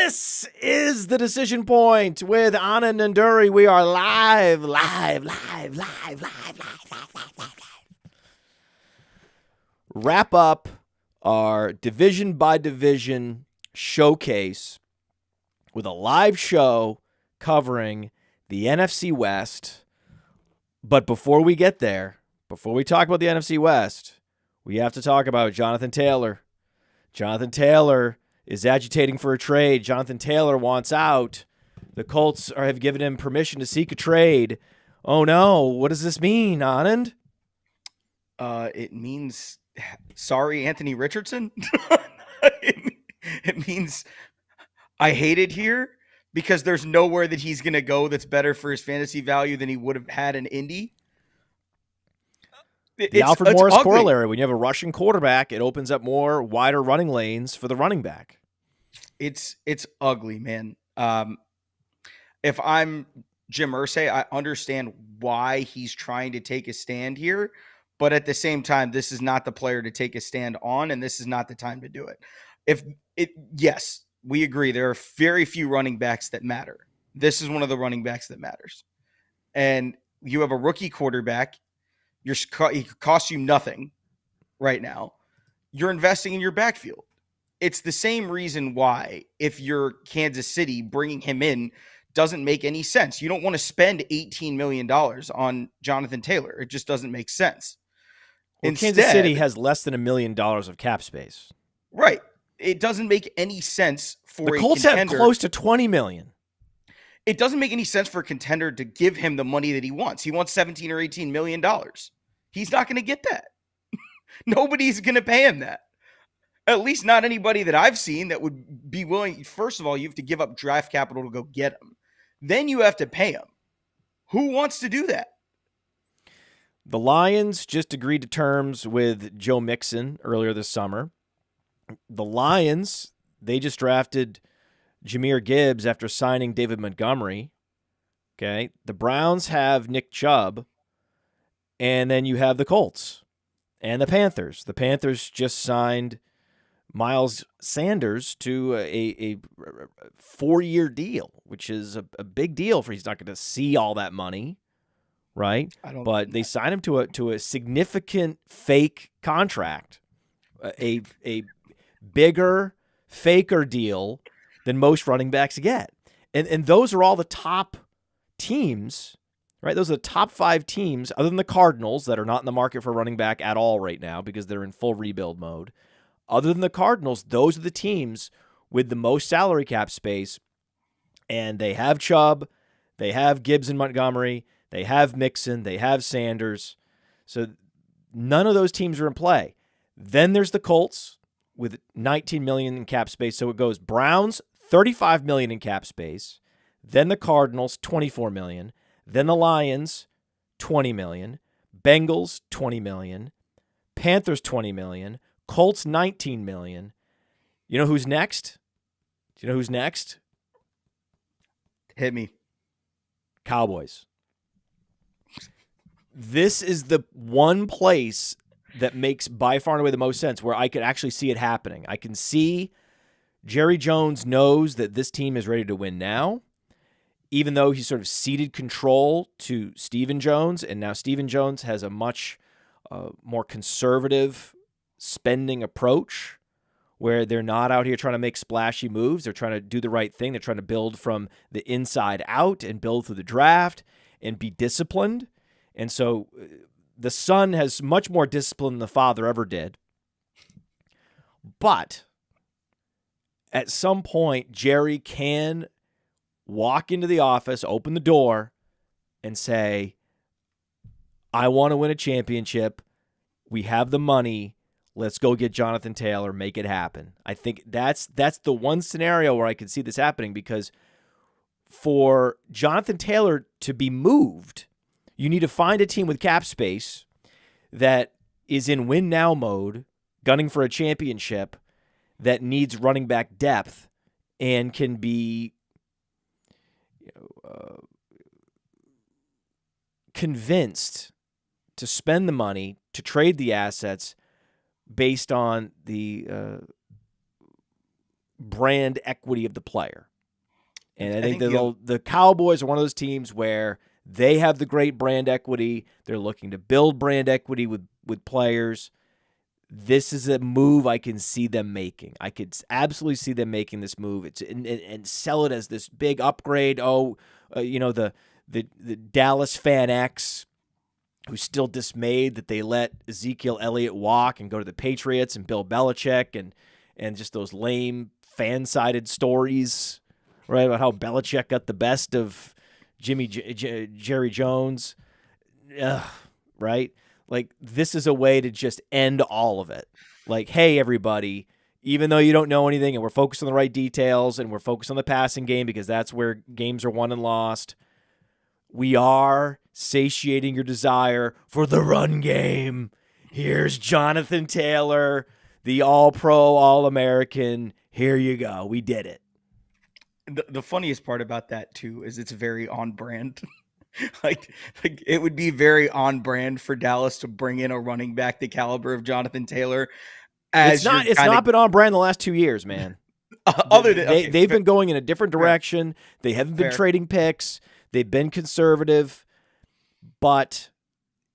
This is the Decision Point with Anand Nanduri. We are live. Wrap up our division by division showcase with a live show covering the NFC West. But before we get there, before we talk about the NFC West, we have to talk about Jonathan Taylor. Jonathan Taylor is agitating for a trade. Jonathan Taylor wants out. The Colts have given him permission to seek a trade. Oh no, what does this mean, Anand? It means, sorry, Anthony Richardson. It means I hate it here because there's nowhere that he's going to go that's better for his fantasy value than he would have had in Indy. The Alfred Morris corollary. When you have a rushing quarterback, it opens up more wider running lanes for the running back. It's ugly, man. If I'm Jim Irsay, I understand why he's trying to take a stand here, but at the same time, this is not the player to take a stand on, and this is not the time to do it. Yes, we agree. There are very few running backs that matter. This is one of the running backs that matters. And you have a rookie quarterback. He costs you nothing right now. You're investing in your backfield. It's the same reason why, if you're Kansas City, bringing him in doesn't make any sense. You don't want to spend $18 million on Jonathan Taylor. It just doesn't make sense. Well, Kansas City has less than $1 million of cap space. Right. It doesn't make any sense for the Colts have close to $20 million. It doesn't make any sense for a contender to give him the money that he wants. He wants $17 or $18 million. He's not going to get that. Nobody's going to pay him that. At least not anybody that I've seen that would be willing. First of all, you have to give up draft capital to go get him. Then you have to pay him. Who wants to do that? The Lions just agreed to terms with Joe Mixon earlier this summer. The Lions, they just drafted Jahmyr Gibbs after signing David Montgomery. Okay. The Browns have Nick Chubb. And then you have the Colts and the Panthers. The Panthers just signed Miles Sanders to a 4-year deal, which is a big deal for he's not going to see all that money, right? But they signed him to a significant fake contract, a bigger, faker deal than most running backs get. And those are all the top teams, right? Those are the top 5 teams, other than the Cardinals, that are not in the market for running back at all right now because they're in full rebuild mode. Other than the Cardinals, those are the teams with the most salary cap space, and they have Chubb, they have Gibbs and Montgomery, they have Mixon, they have Sanders. So none of those teams are in play. Then there's the Colts with $19 million in cap space. So it goes Browns, $35 million in cap space. Then the Cardinals, $24 million. Then the Lions, $20 million. Bengals, $20 million. Panthers, $20 million. Colts, $19 million. You know who's next? Do you know who's next? Hit me. Cowboys. This is the one place that makes by far and away the most sense where I could actually see it happening. I can see Jerry Jones knows that this team is ready to win now, even though he's sort of ceded control to Stephen Jones, and now Stephen Jones has a much more conservative spending approach where they're not out here trying to make splashy moves. They're trying to do the right thing. They're trying to build from the inside out and build through the draft and be disciplined. And so the son has much more discipline than the father ever did. But at some point, Jerry can walk into the office, open the door, and say, I want to win a championship. We have the money. Let's go get Jonathan Taylor, make it happen. I think that's the one scenario where I could see this happening, because for Jonathan Taylor to be moved, you need to find a team with cap space that is in win now mode, gunning for a championship, that needs running back depth and can be convinced to spend the money, to trade the assets based on the brand equity of the player. And I think think the Cowboys are one of those teams where they have the great brand equity. They're looking to build brand equity with players. This is a move I can see them making. I could absolutely see them making this move. And sell it as this big upgrade. The Dallas fan X, who's still dismayed that they let Ezekiel Elliott walk and go to the Patriots and Bill Belichick and just those lame fan-sided stories, right, about how Belichick got the best of Jerry Jones, right? Like, this is a way to just end all of it. Like, hey, everybody, even though you don't know anything and we're focused on the right details and we're focused on the passing game because that's where games are won and lost, we are satiating your desire for the run game. Here's Jonathan Taylor, the all-pro, all-American. Here you go. We did it. The funniest part about that, too, is it's very on brand. like it would be very on brand for Dallas to bring in a running back the caliber of Jonathan Taylor. It's not been on brand the last 2 years, man. They've been going in a different direction. They haven't been trading picks. They've been conservative, but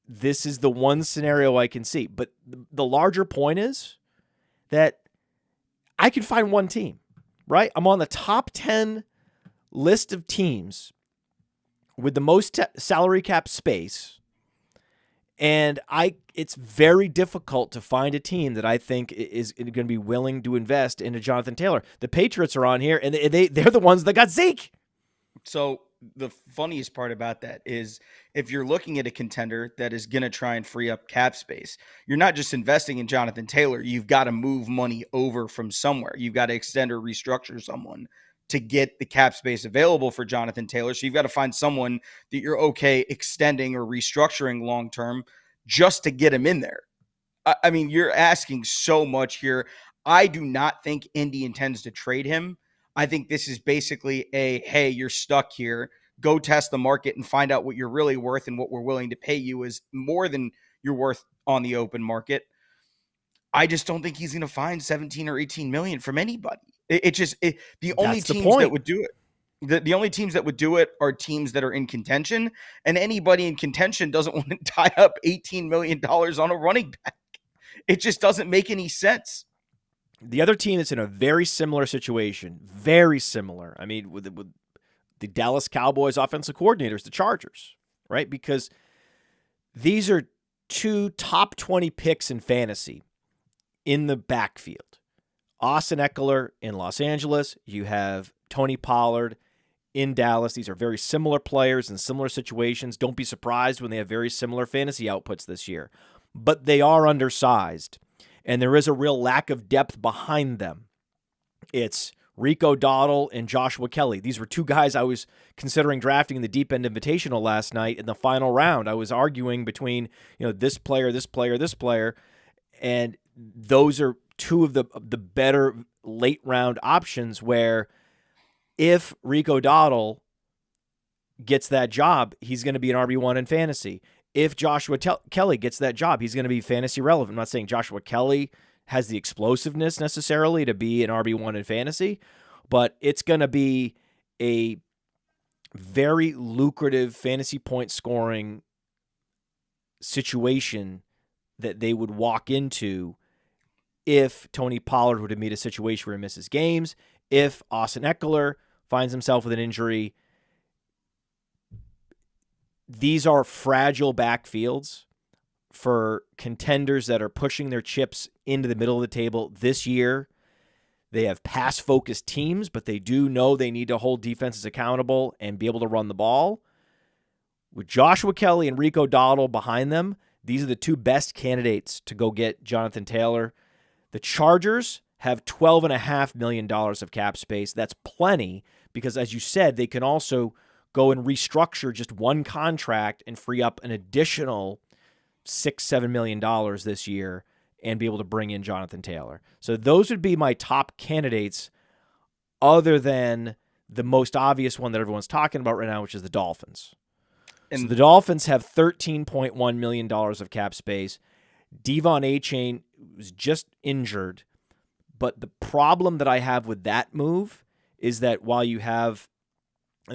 this is the one scenario I can see. But the larger point is that I can find one team, right? I'm on the top 10 list of teams with the most salary cap space, and it's very difficult to find a team that I think is going to be willing to invest into Jonathan Taylor. The Patriots are on here, and they're the ones that got Zeke. So the funniest part about that is if you're looking at a contender that is going to try and free up cap space, you're not just investing in Jonathan Taylor. You've got to move money over from somewhere. You've got to extend or restructure someone to get the cap space available for Jonathan Taylor. So you've got to find someone that you're okay extending or restructuring long-term just to get him in there. I mean, you're asking so much here. I do not think Indy intends to trade him. I think this is basically hey, you're stuck here. Go test the market and find out what you're really worth, and what we're willing to pay you is more than you're worth on the open market. I just don't think he's going to find 17 or 18 million from anybody. The only teams that would do it. The only teams that would do it are teams that are in contention, and anybody in contention doesn't want to tie up $18 million on a running back. It just doesn't make any sense. The other team that's in a very similar situation, very similar. I mean, with the Dallas Cowboys offensive coordinators, the Chargers, right? Because these are two top 20 picks in fantasy in the backfield. Austin Eckler in Los Angeles. You have Tony Pollard in Dallas. These are very similar players in similar situations. Don't be surprised when they have very similar fantasy outputs this year. But they are undersized, and there is a real lack of depth behind them. It's Rico Dowdle and Joshua Kelly. These were two guys I was considering drafting in the Deep End Invitational last night in the final round. I was arguing between, this player, this player, this player, and those are two of the better late round options where if Rico Dowdle gets that job, he's going to be an RB1 in fantasy. If Joshua Kelly gets that job, he's going to be fantasy relevant. I'm not saying Joshua Kelly has the explosiveness necessarily to be an RB1 in fantasy, but it's going to be a very lucrative fantasy point scoring situation that they would walk into if Tony Pollard were to meet a situation where he misses games, if Austin Eckler finds himself with an injury. These are fragile backfields for contenders that are pushing their chips into the middle of the table this year. They have pass-focused teams, but they do know they need to hold defenses accountable and be able to run the ball. With Joshua Kelly and Rico Dowdle behind them, these are the two best candidates to go get Jonathan Taylor. The Chargers have $12.5 million of cap space. That's plenty because, as you said, they can also go and restructure just one contract and free up an additional $6-7 million this year and be able to bring in Jonathan Taylor. So those would be my top candidates other than the most obvious one that everyone's talking about right now, which is the Dolphins. And so the Dolphins have $13.1 million of cap space. Devon Achane was just injured, But the problem that I have with that move is that while you have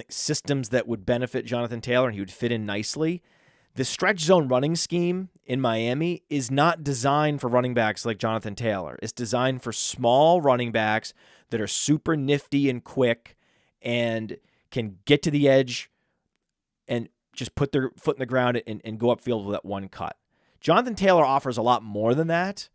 systems that would benefit Jonathan Taylor and he would fit in nicely, the stretch zone running scheme in Miami is not designed for running backs like Jonathan Taylor. It's designed for small running backs that are super nifty and quick and can get to the edge and just put their foot in the ground and go upfield with that one cut. Jonathan Taylor offers a lot more than that.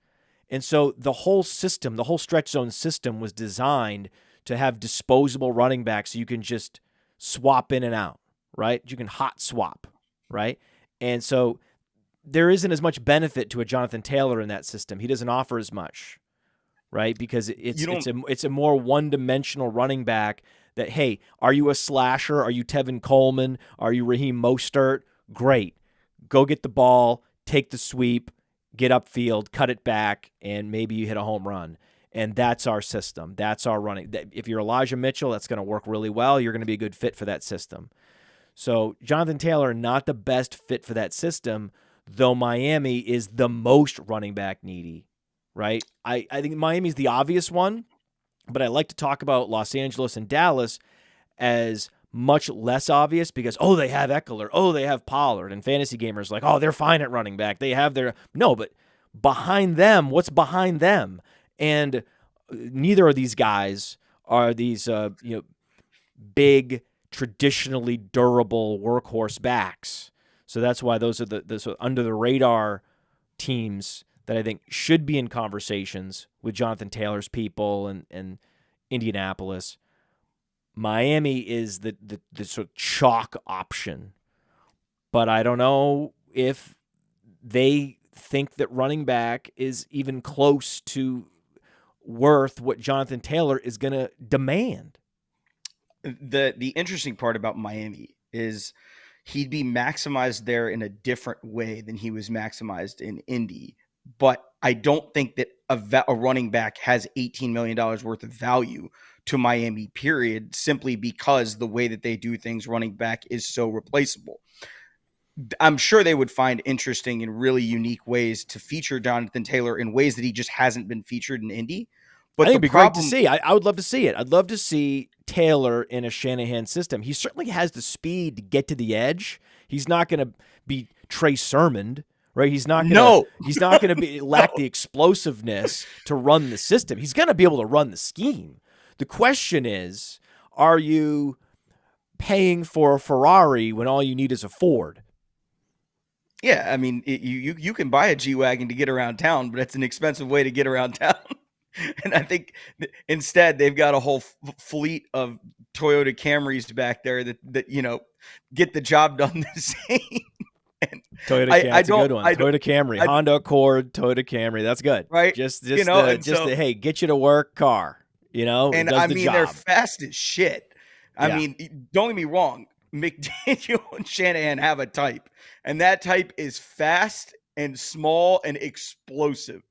And so the whole system, the whole stretch zone system was designed to have disposable running backs so you can just swap in and out, right? You can hot swap, right? And so there isn't as much benefit to a Jonathan Taylor in that system. He doesn't offer as much, right? Because it's a more one-dimensional running back that, hey, are you a slasher? Are you Tevin Coleman? Are you Raheem Mostert? Great. Go get the ball, take the sweep, get upfield, cut it back, and maybe you hit a home run. And that's our system. That's our running. If you're Elijah Mitchell, that's going to work really well. You're going to be a good fit for that system. So Jonathan Taylor, not the best fit for that system, though Miami is the most running back needy, right? I think Miami's the obvious one, but I like to talk about Los Angeles and Dallas as much less obvious because, they have Eckler, they have Pollard, and fantasy gamers like, they're fine at running back. They have their – no, but behind them, what's behind them? And neither of these guys are these big, traditionally durable workhorse backs. So that's why those are the sort of under-the-radar teams that I think should be in conversations with Jonathan Taylor's people and Indianapolis. Miami is the sort of chalk option. But I don't know if they think that running back is even close to worth what Jonathan Taylor is going to demand. The interesting part about Miami is he'd be maximized there in a different way than he was maximized in Indy. But I don't think that a running back has $18 million worth of value to Miami, period, simply because the way that they do things running back is so replaceable. I'm sure they would find interesting and really unique ways to feature Jonathan Taylor in ways that he just hasn't been featured in Indy. But I think it'd be great to see. I would love to see it. I'd love to see Taylor in a Shanahan system. He certainly has the speed to get to the edge. He's not going to be Trey Sermon, right? He's not going to be lack the explosiveness to run the system. He's going to be able to run the scheme. The question is, are you paying for a Ferrari when all you need is a Ford? Yeah, I mean, you can buy a G-Wagon to get around town, but it's an expensive way to get around town. And I think instead they've got a whole fleet of Toyota Camrys back there that get the job done the same. And that's a good one. Toyota Camry, Honda Accord, Toyota Camry. That's good, right? Just hey, get you to work car. And I mean, the they're fast as shit. I mean, don't get me wrong. McDaniel and Shanahan have a type, and that type is fast and small and explosive.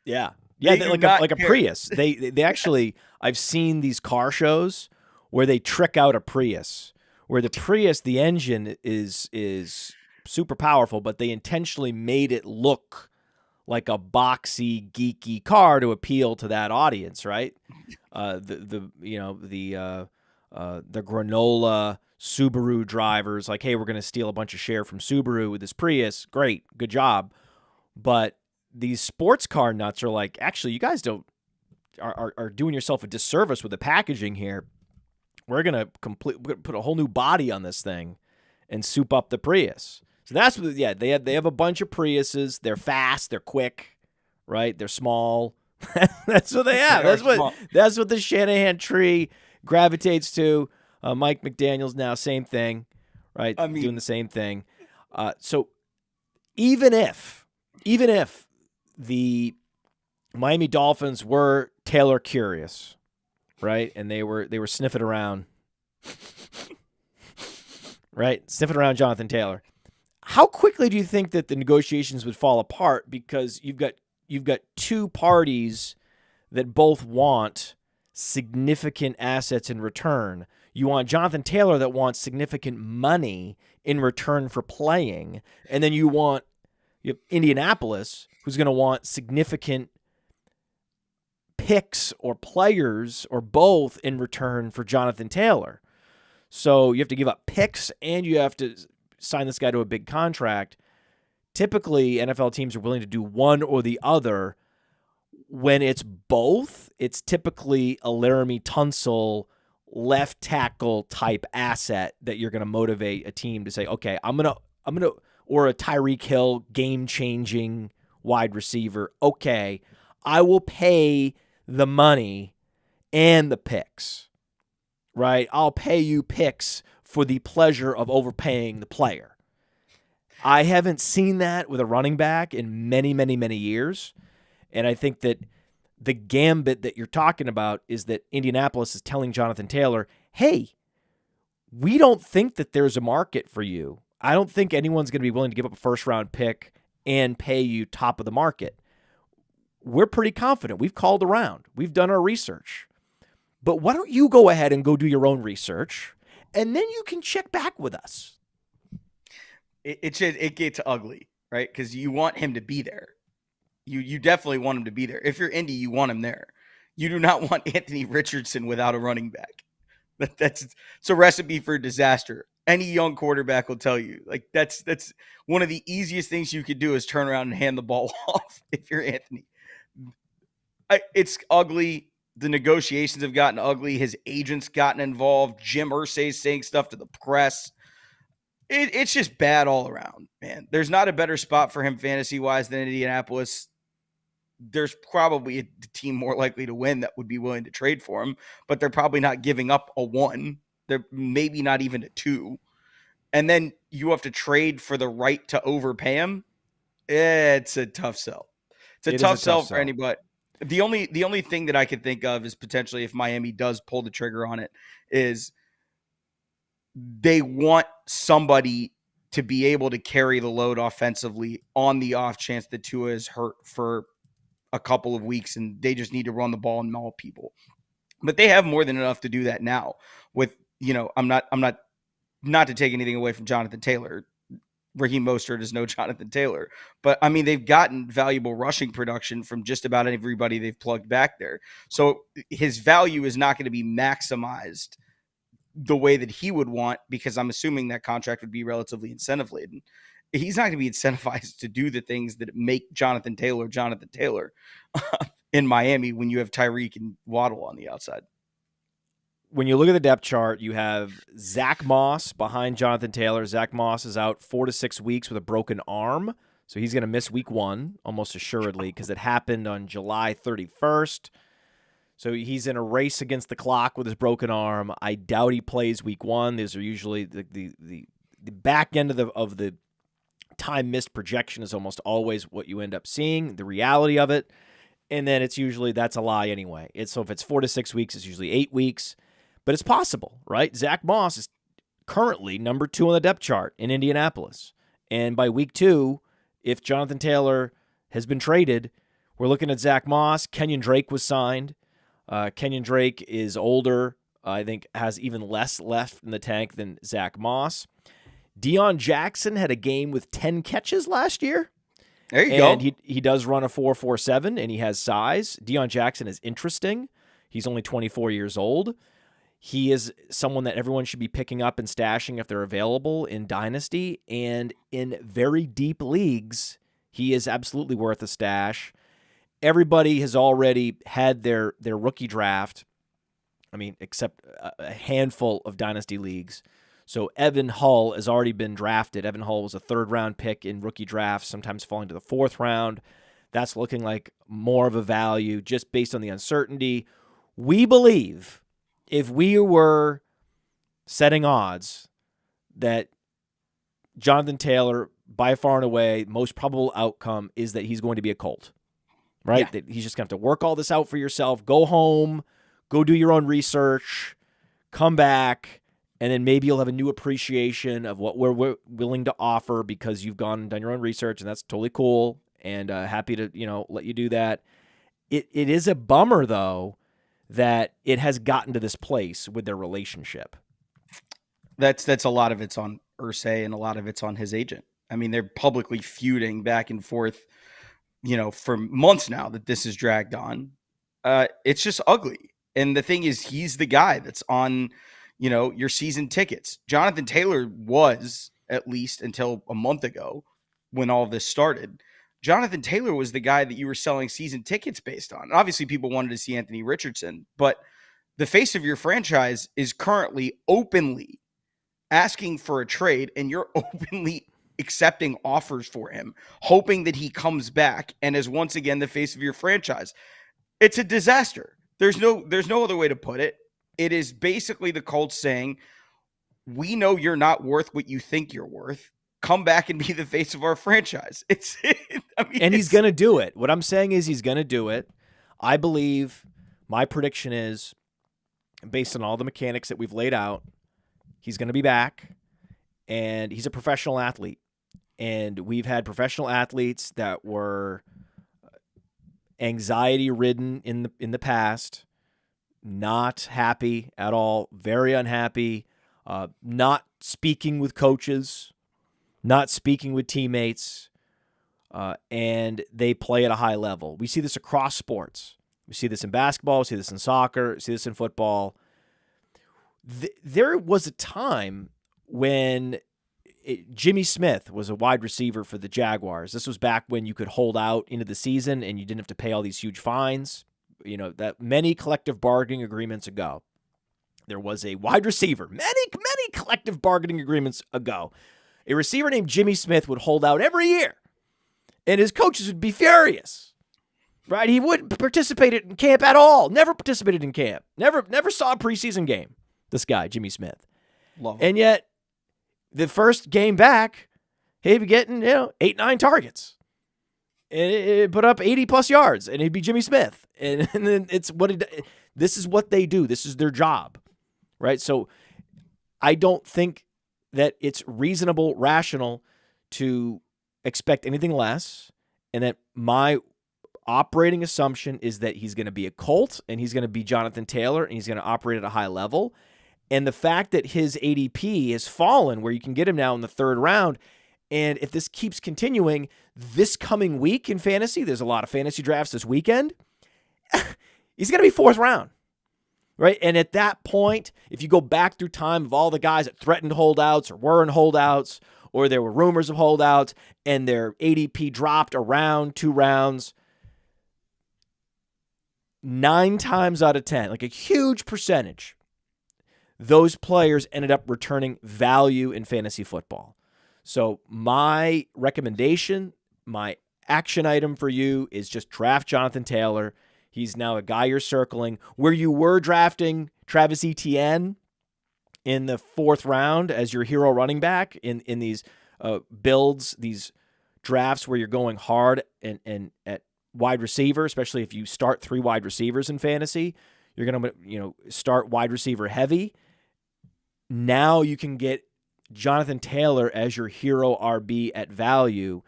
Yeah, like a Prius. They actually, I've seen these car shows where they trick out a Prius, where the Prius, the engine is super powerful, but they intentionally made it look like a boxy, geeky car to appeal to that audience, right? The granola Subaru drivers, like, hey, we're going to steal a bunch of share from Subaru with this Prius. Great, good job. But these sports car nuts are like, actually, you guys are doing yourself a disservice with the packaging here. We're gonna put a whole new body on this thing and soup up the Prius. So that's what, they have a bunch of Priuses. They're fast, they're quick, right? They're small. That's what they have. That's what the Shanahan tree gravitates to. Mike McDaniel's now, same thing, right? Doing the same thing. So even if the Miami Dolphins were Taylor curious, right, and they were sniffing around, right, sniffing around Jonathan Taylor, how quickly do you think that the negotiations would fall apart? Because you've got two parties that both want significant assets in return. You want Jonathan Taylor that wants significant money in return for playing, and then you have Indianapolis who's going to want significant picks or players or both in return for Jonathan Taylor. So you have to give up picks and you have to sign this guy to a big contract. Typically, NFL teams are willing to do one or the other. When it's both, it's typically a Laramie Tunsil left tackle type asset that you're going to motivate a team to say, okay, I'm going to, or a Tyreek Hill game-changing wide receiver. Okay, I will pay the money and the picks, right? I'll pay you picks for the pleasure of overpaying the player. I haven't seen that with a running back in many, many, many years. And I think that the gambit that you're talking about is that Indianapolis is telling Jonathan Taylor, hey, we don't think that there's a market for you. I don't think anyone's going to be willing to give up a first-round pick and pay you top of the market. We're pretty confident. We've called around. We've done our research. But why don't you go ahead and go do your own research, and then you can check back with us. It gets ugly, right? Because you want him to be there. You definitely want him to be there. If you're Indy, you want him there. You do not want Anthony Richardson without a running back. It's a recipe for disaster. Any young quarterback will tell you. Like that's one of the easiest things you could do is turn around and hand the ball off if you're Anthony. It's ugly. The negotiations have gotten ugly. His agent's gotten involved. Jim Irsay's saying stuff to the press. It's just bad all around, man. There's not a better spot for him fantasy-wise than Indianapolis. There's probably a team more likely to win that would be willing to trade for him, but they're probably not giving up a 1. They're maybe not even a 2. And then you have to trade for the right to overpay him. It's a tough sell. It's a tough sell for anybody. The only thing that I could think of is potentially if Miami does pull the trigger on it is they want somebody to be able to carry the load offensively on the off chance that Tua is hurt for a couple of weeks and they just need to run the ball and maul people. But they have more than enough to do that now with, I'm not to take anything away from Jonathan Taylor. Raheem Mostert is no Jonathan Taylor. But, I mean, they've gotten valuable rushing production from just about everybody they've plugged back there. So his value is not going to be maximized the way that he would want because I'm assuming that contract would be relatively incentive-laden. He's not going to be incentivized to do the things that make Jonathan Taylor in Miami when you have Tyreek and Waddle on the outside. When you look at the depth chart, you have Zach Moss behind Jonathan Taylor. Zach Moss is out 4 to 6 weeks with a broken arm, so he's going to miss week 1 almost assuredly because it happened on July 31st. So he's in a race against the clock with his broken arm. I doubt he plays week 1. These are usually the back end of the time missed projection is almost always what you end up seeing, the reality of it. And then it's usually that's a lie anyway. So if it's 4 to 6 weeks, it's usually 8 weeks. But it's possible, right? Zach Moss is currently number 2 on the depth chart in Indianapolis. And by week 2, if Jonathan Taylor has been traded, we're looking at Zach Moss. Kenyon Drake was signed. Kenyon Drake is older. I think has even less left in the tank than Zach Moss. Deion Jackson had a game with 10 catches last year. There you go. And he does run a 4.47, and he has size. Deion Jackson is interesting. He's only 24 years old. He is someone that everyone should be picking up and stashing if they're available in Dynasty. And in very deep leagues, he is absolutely worth a stash. Everybody has already had their rookie draft. I mean, except a handful of Dynasty leagues. So Evan Hull has already been drafted. Evan Hull was a 3rd-round pick in rookie drafts, sometimes falling to the 4th round. That's looking like more of a value just based on the uncertainty. We believe if we were setting odds that Jonathan Taylor, by far and away, most probable outcome is that he's going to be a Colt, right? Yeah. That he's just going to have to work all this out for yourself, go home, go do your own research, come back, and then maybe you'll have a new appreciation of what we're willing to offer because you've gone and done your own research, and that's totally cool and happy to let you do that. It is a bummer, though, that it has gotten to this place with their relationship. That's a lot of it's on Irsay and a lot of it's on his agent. I mean, they're publicly feuding back and forth, for months now that this is dragged on. it's just ugly. And the thing is, he's the guy that's on, your season tickets. Jonathan Taylor was, at least until a month ago when all of this started, Jonathan Taylor was the guy that you were selling season tickets based on. And obviously, people wanted to see Anthony Richardson, but the face of your franchise is currently openly asking for a trade, and you're openly accepting offers for him, hoping that he comes back and is once again the face of your franchise. It's a disaster. There's no other way to put it. It is basically the Colts saying, we know you're not worth what you think you're worth. Come back and be the face of our franchise. And he's going to do it. What I'm saying is he's going to do it. I believe my prediction is, based on all the mechanics that we've laid out, he's going to be back, and he's a professional athlete. And we've had professional athletes that were anxiety-ridden in the past, not happy at all, very unhappy, not speaking with coaches, not speaking with teammates, and they play at a high level. We see this across sports. We see this in basketball, we see this in soccer, we see this in football. There was a time when Jimmy Smith was a wide receiver for the Jaguars. This was back when you could hold out into the season and you didn't have to pay all these huge fines. That many collective bargaining agreements ago, there was a wide receiver, many collective bargaining agreements ago, a receiver named Jimmy Smith would hold out every year, and his coaches would be furious. Right? He wouldn't participate in camp at all. Never participated in camp. Never saw a preseason game. This guy, Jimmy Smith. Love him. And yet, the first game back, he'd be getting 8-9 targets, and it put up 80+ yards, and he'd be Jimmy Smith. And then this is what they do. This is their job, right? So I don't think that it's reasonable, rational to expect anything less, and that my operating assumption is that he's going to be a Colt, and he's going to be Jonathan Taylor, and he's going to operate at a high level. And the fact that his ADP has fallen, where you can get him now in the third round, and if this keeps continuing this coming week in fantasy, there's a lot of fantasy drafts this weekend, he's going to be fourth round, right? And at that point, if you go back through time of all the guys that threatened holdouts or were in holdouts, or there were rumors of holdouts, and their ADP dropped around 2 rounds, 9 times out of 10, like a huge percentage, those players ended up returning value in fantasy football. So my recommendation, my action item for you is just draft Jonathan Taylor. He's now a guy you're circling. Where you were drafting Travis Etienne in the 4th round as your hero running back in these builds, these drafts where you're going hard and at wide receiver, especially if you start 3 wide receivers in fantasy, you're going to start wide receiver heavy. Now you can get Jonathan Taylor as your hero RB at value,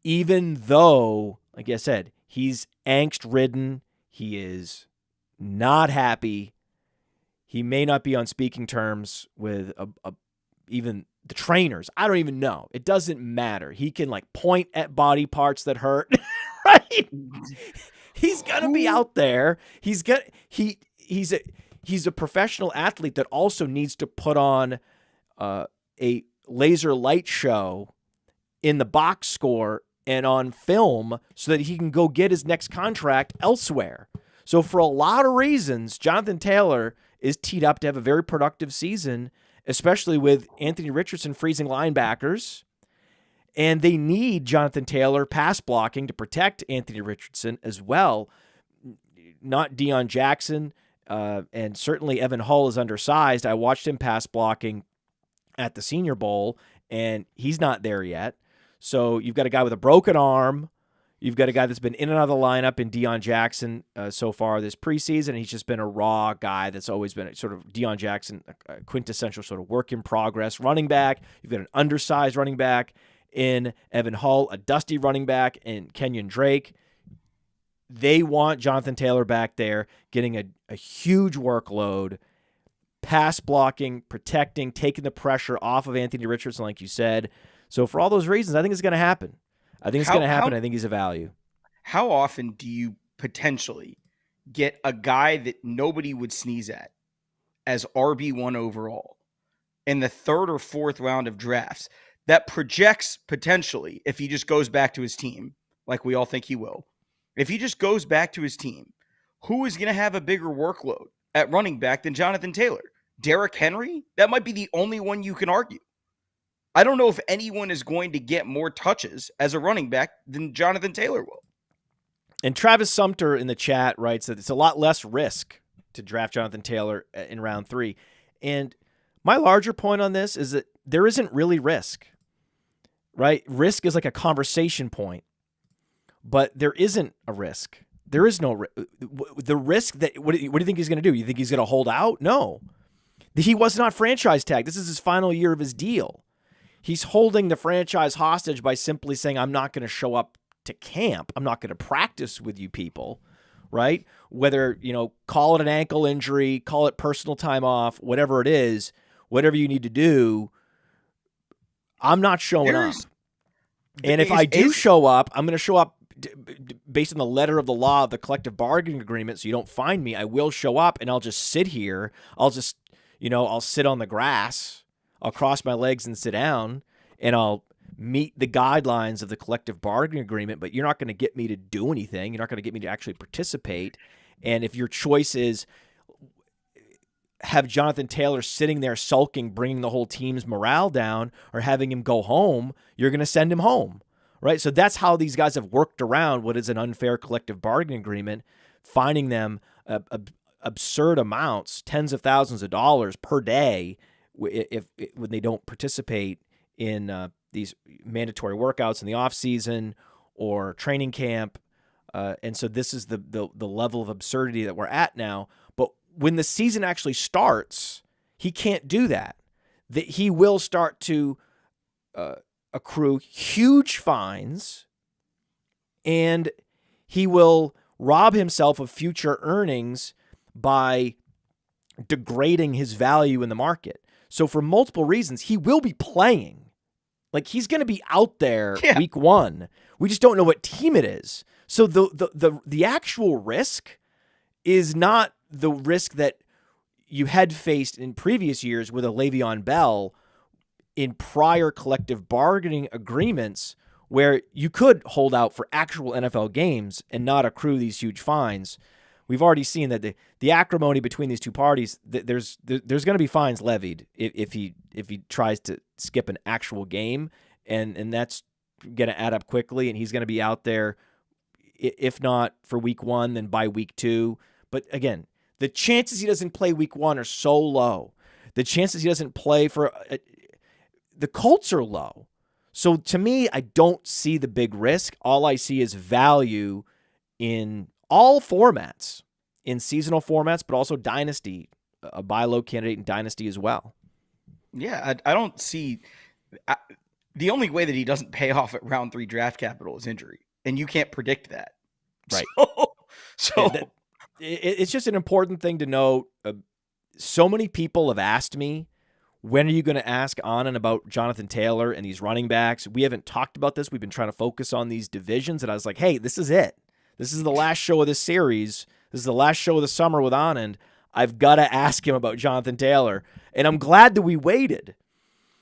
even though, like I said, he's angst-ridden. He is not happy. He may not be on speaking terms with even the trainers. I don't even know. It doesn't matter. He can point at body parts that hurt. Right? He's gonna be out there. He's a professional athlete that also needs to put on a laser light show in the box score and on film so that he can go get his next contract elsewhere. So for a lot of reasons, Jonathan Taylor is teed up to have a very productive season, especially with Anthony Richardson freezing linebackers. And they need Jonathan Taylor pass blocking to protect Anthony Richardson as well. Not Deion Jackson, and certainly Evan Hull is undersized. I watched him pass blocking at the Senior Bowl, and he's not there yet. So you've got a guy with a broken arm. You've got a guy that's been in and out of the lineup in Deion Jackson so far this preseason. He's just been a raw guy that's always been sort of Deion Jackson, a quintessential sort of work in progress running back. You've got an undersized running back in Evan Hull, a dusty running back in Kenyon Drake. They want Jonathan Taylor back there getting a huge workload, pass blocking, protecting, taking the pressure off of Anthony Richardson, like you said. So for all those reasons, I think it's going to happen. I think it's going to happen. I think he's a value. How often do you potentially get a guy that nobody would sneeze at as RB1 overall in the third or fourth round of drafts that projects potentially, if he just goes back to his team, like we all think he will, if he just goes back to his team, who is going to have a bigger workload at running back than Jonathan Taylor? Derrick Henry? That might be the only one you can argue. I don't know if anyone is going to get more touches as a running back than Jonathan Taylor will. And Travis Sumter in the chat writes that it's a lot less risk to draft Jonathan Taylor in round 3. And my larger point on this is that there isn't really risk, right? Risk is like a conversation point, but there isn't a risk. There is no the risk that what do you think he's going to do? You think he's going to hold out? No. He was not franchise tagged. This is his final year of his deal. He's holding the franchise hostage by simply saying, I'm not going to show up to camp. I'm not going to practice with you people, right? Whether, call it an ankle injury, call it personal time off, whatever it is, whatever you need to do, I'm not showing up. And if I do show up, I'm going to show up based on the letter of the law of the collective bargaining agreement, so you don't find me. I will show up, and I'll just sit here. I'll just, I'll sit on the grass. I'll cross my legs and sit down, and I'll meet the guidelines of the collective bargaining agreement, but you're not going to get me to do anything. You're not going to get me to actually participate. And if your choice is have Jonathan Taylor sitting there sulking, bringing the whole team's morale down, or having him go home, you're going to send him home, right? So that's how these guys have worked around what is an unfair collective bargaining agreement, finding them absurd amounts, tens of thousands of dollars per day when they don't participate in these mandatory workouts in the off season or training camp. And so this is the level of absurdity that we're at now. But when the season actually starts, he can't do that. He will start to accrue huge fines, and he will rob himself of future earnings by degrading his value in the market. So for multiple reasons, he will be playing. Like, he's going to be out there week 1. We just don't know what team it is. So the actual risk is not the risk that you had faced in previous years with a Le'Veon Bell in prior collective bargaining agreements where you could hold out for actual NFL games and not accrue these huge fines. We've already seen that the acrimony between these two parties, there's going to be fines levied if he tries to skip an actual game, and that's going to add up quickly, and he's going to be out there, if not for week 1, then by week 2. But again, the chances he doesn't play week 1 are so low. The chances he doesn't play for the Colts are low. So to me, I don't see the big risk. All I see is value in all formats, in seasonal formats, but also dynasty, a buy low candidate in dynasty as well. Yeah, I don't see the only way that he doesn't pay off at round 3 draft capital is injury, and you can't predict that. Right. So it's just an important thing to note. So many people have asked me, when are you going to ask Anand about Jonathan Taylor and these running backs? We haven't talked about this. We've been trying to focus on these divisions, and I was like, hey, this is it. This is the last show of this series. This is the last show of the summer with Anand. I've got to ask him about Jonathan Taylor. And I'm glad that we waited,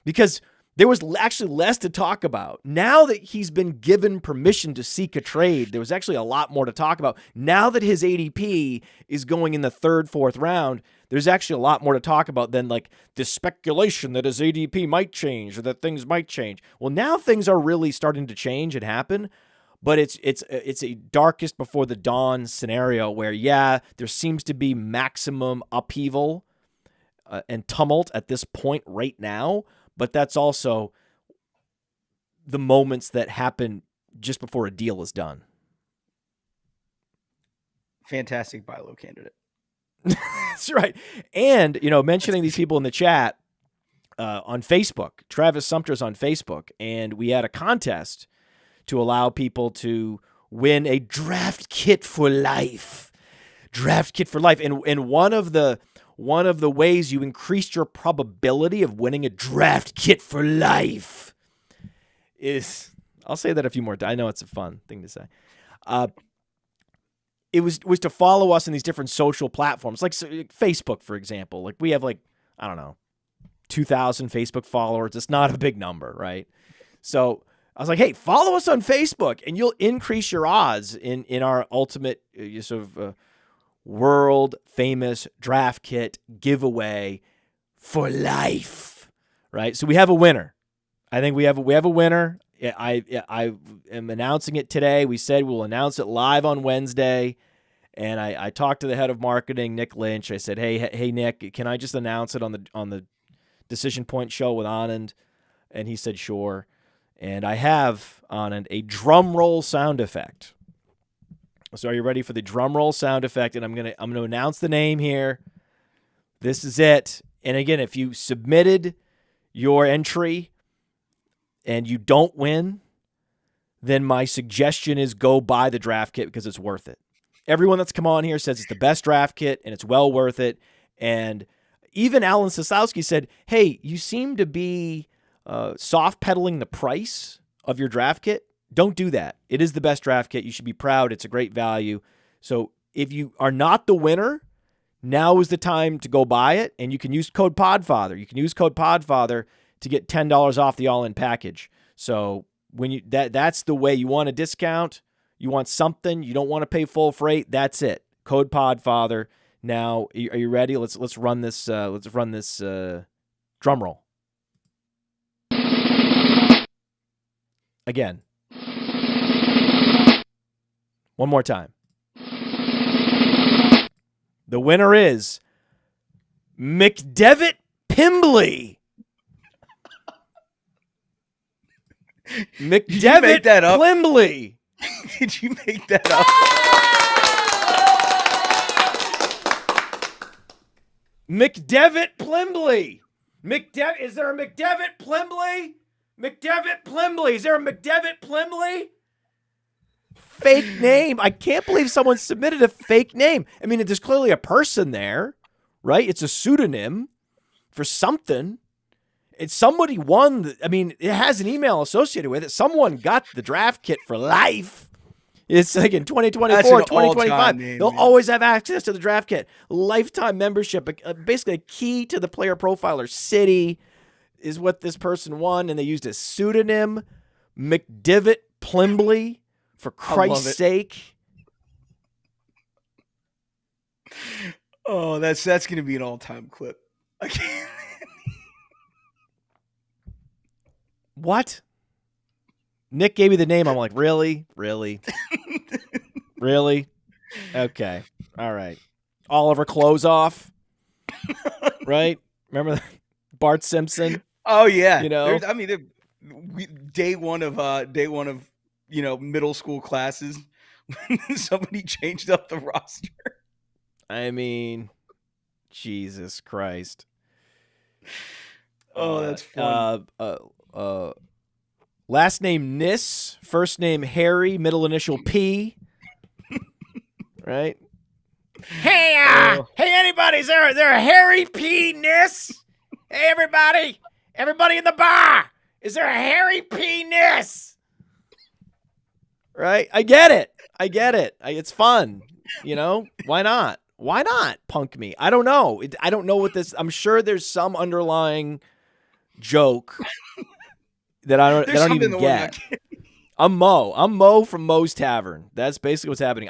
because there was actually less to talk about. Now that he's been given permission to seek a trade, there was actually a lot more to talk about. Now that his ADP is going in the 3rd, 4th round, there's actually a lot more to talk about than like the speculation that his ADP might change or that things might change. Well, now things are really starting to change and happen. But it's a darkest before the dawn scenario where, there seems to be maximum upheaval and tumult at this point right now. But that's also the moments that happen just before a deal is done. Fantastic buy low candidate. That's right. And, mentioning these people in the chat on Facebook, Travis Sumter's on Facebook, and we had a contest to allow people to win a draft kit for life. Draft kit for life. And one of the ways you increased your probability of winning a draft kit for life is, I'll say that a few more times. I know it's a fun thing to say. it was to follow us in these different social platforms, like Facebook, for example. Like we have like, I don't know, 2,000 Facebook followers. It's not a big number, right? So I was like, hey, follow us on Facebook and you'll increase your odds in our ultimate sort of world famous draft kit giveaway for life, right? So we have a winner. I think we have a winner. I am announcing it today. We said we'll announce it live on Wednesday. And I talked to the head of marketing, Nick Lynch. I said, hey, Nick, can I just announce it on the Decision Point show with Anand? And he said, sure. And I have, Anand, a drum roll sound effect. So are you ready for the drum roll sound effect? And I'm gonna announce the name here. This is it. And again, if you submitted your entry and you don't win, then my suggestion is go buy the draft kit because it's worth it. Everyone that's come on here says it's the best draft kit and it's well worth it. And even Alan Sosowski said, hey, you seem to be soft pedaling the price of your draft kit. Don't do that. It is the best draft kit. You should be proud. It's a great value. So if you are not the winner, now is the time to go buy it. And you can use code Podfather. You can use code Podfather to get $10 off the all-in package. So when that's the way you want a discount. You want something. You don't want to pay full freight. That's it. Code Podfather. Now, are you ready? Let's run this. Let's run this drum roll again. One more time. The winner is McDevitt Pimbley. McDevitt Pimbley. Did you make that up? McDevitt Plimbley. Is there a McDevitt Plimbley? McDevitt Plimbley. Is there a McDevitt Plimbley? Fake name. I can't believe someone submitted a fake name. I mean, there's clearly a person there, right? It's a pseudonym for something. It's somebody won. It has an email associated with it. Someone got the draft kit for life. It's like in 2024, 2025. They'll always have access to the draft kit. Lifetime membership, basically a key to the player profiler city is what this person won. And they used a pseudonym, McDevitt Plimbley, for Christ's sake. Oh, that's going to be an all-time clip. I can't. What? Nick gave me the name. I'm like, really? Really? Really? Okay. All right. Oliver Closeoff. Right? Remember Bart Simpson? Oh yeah. You know, day one of middle school classes, somebody changed up the roster. I mean, Jesus Christ. Oh, that's fun. Last name Nis, first name Harry, middle initial P. Right? Hey, anybody? Is there a Harry P. Nis? Hey, everybody in the bar. Is there a Harry P. Nis? Right? I get it. It's fun. Why not? Why not punk me? I don't know. I don't know what this. I'm sure there's some underlying joke that I don't even get. I'm Mo from Mo's Tavern. That's basically what's happening.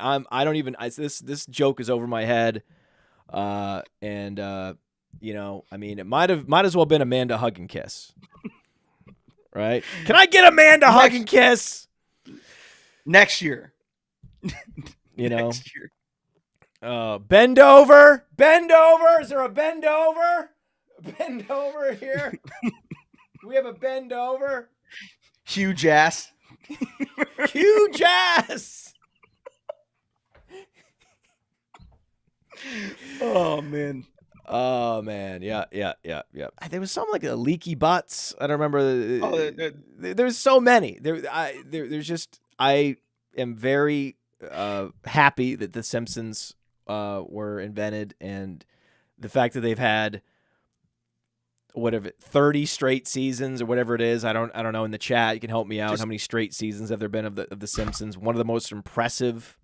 This joke is over my head. It might as well been Amanda Hug and Kiss. Right? Can I get Amanda Hug and Kiss? Next year. Next year. Bend over. Is there a bend over? Bend over here. Do we have a bend over? Huge ass. Huge ass. Oh man. Yeah. There was some like a leaky butts. I don't remember. There's so many. There's just. I am very happy that the Simpsons were invented, and the fact that they've had 30 straight seasons or whatever it is. I don't know. In the chat, you can help me out. How many straight seasons have there been of the Simpsons? One of the most impressive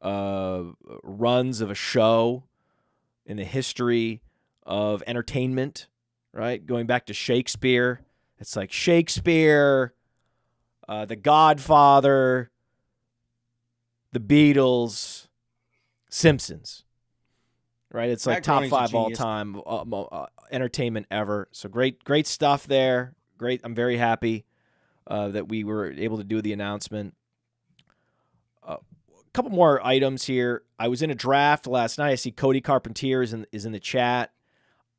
runs of a show in the history of entertainment, right? Going back to Shakespeare. It's like Shakespeare, The Godfather, The Beatles, Simpsons, right? It's like top 5 all-time entertainment ever. So great stuff there. Great. I'm very happy that we were able to do the announcement. A couple more items here. I was in a draft last night. I see Cody Carpentier is in the chat.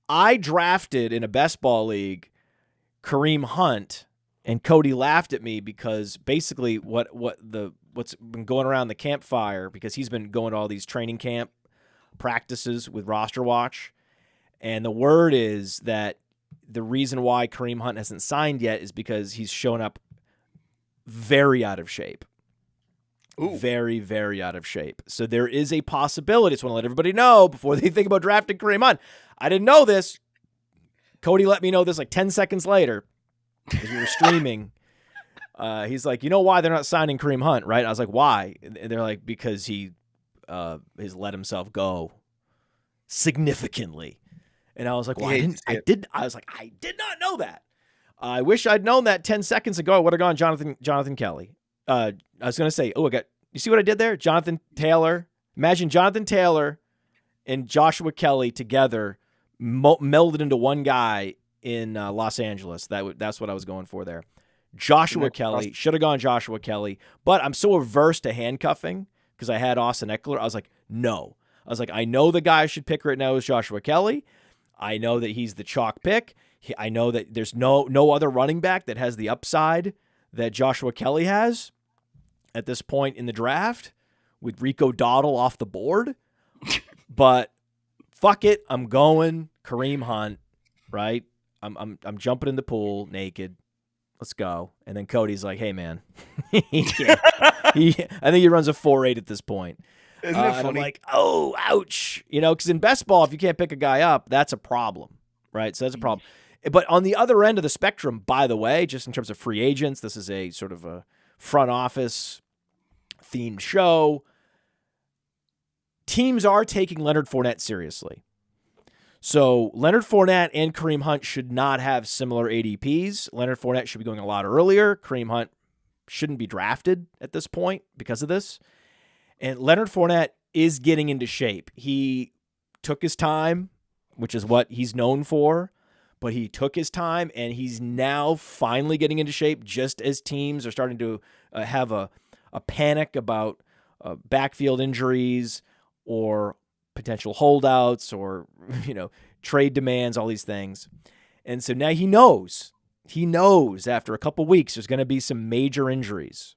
I drafted in a best ball league Kareem Hunt, and Cody laughed at me because basically what's been going around the campfire, because he's been going to all these training camp practices with Roster Watch, and the word is that the reason why Kareem Hunt hasn't signed yet is because he's shown up very out of shape. Ooh. Very, very out of shape. So there is a possibility. Just want to let everybody know before they think about drafting Kareem Hunt. I didn't know this. Cody let me know this like 10 seconds later as we were streaming. He's like, you know why they're not signing Kareem Hunt, right? I was like, why? And they're like, because he has let himself go significantly. And I was like, well, I did not know that. I wish I'd known that 10 seconds ago. I would have gone Jonathan Kelly. I was going to say, you see what I did there? Jonathan Taylor. Imagine Jonathan Taylor and Joshua Kelly together melded into one guy in Los Angeles. That's what I was going for there. Joshua Kelly. Should have gone Joshua Kelly. But I'm so averse to handcuffing because I had Austin Eckler. I was like, no. I was like, I know the guy I should pick right now is Joshua Kelly. I know that he's the chalk pick. I know that there's no other running back that has the upside that Joshua Kelly has at this point in the draft with Rico Dowdle off the board. But fuck it, I'm going Kareem Hunt, right? I'm jumping in the pool naked. Let's go. And then Cody's like, hey, man. I think he runs a 4.8 at this point. Isn't it funny? And I'm like, oh, ouch. Because in best ball, if you can't pick a guy up, that's a problem, right? So that's a problem. But on the other end of the spectrum, by the way, just in terms of free agents, this is a sort of a front office themed show. Teams are taking Leonard Fournette seriously. So Leonard Fournette and Kareem Hunt should not have similar ADPs. Leonard Fournette should be going a lot earlier. Kareem Hunt shouldn't be drafted at this point because of this. And Leonard Fournette is getting into shape. He took his time, which is what he's known for, but he took his time, and he's now finally getting into shape just as teams are starting to have a panic about backfield injuries or potential holdouts or, trade demands, all these things. And so now he knows after a couple weeks there's going to be some major injuries.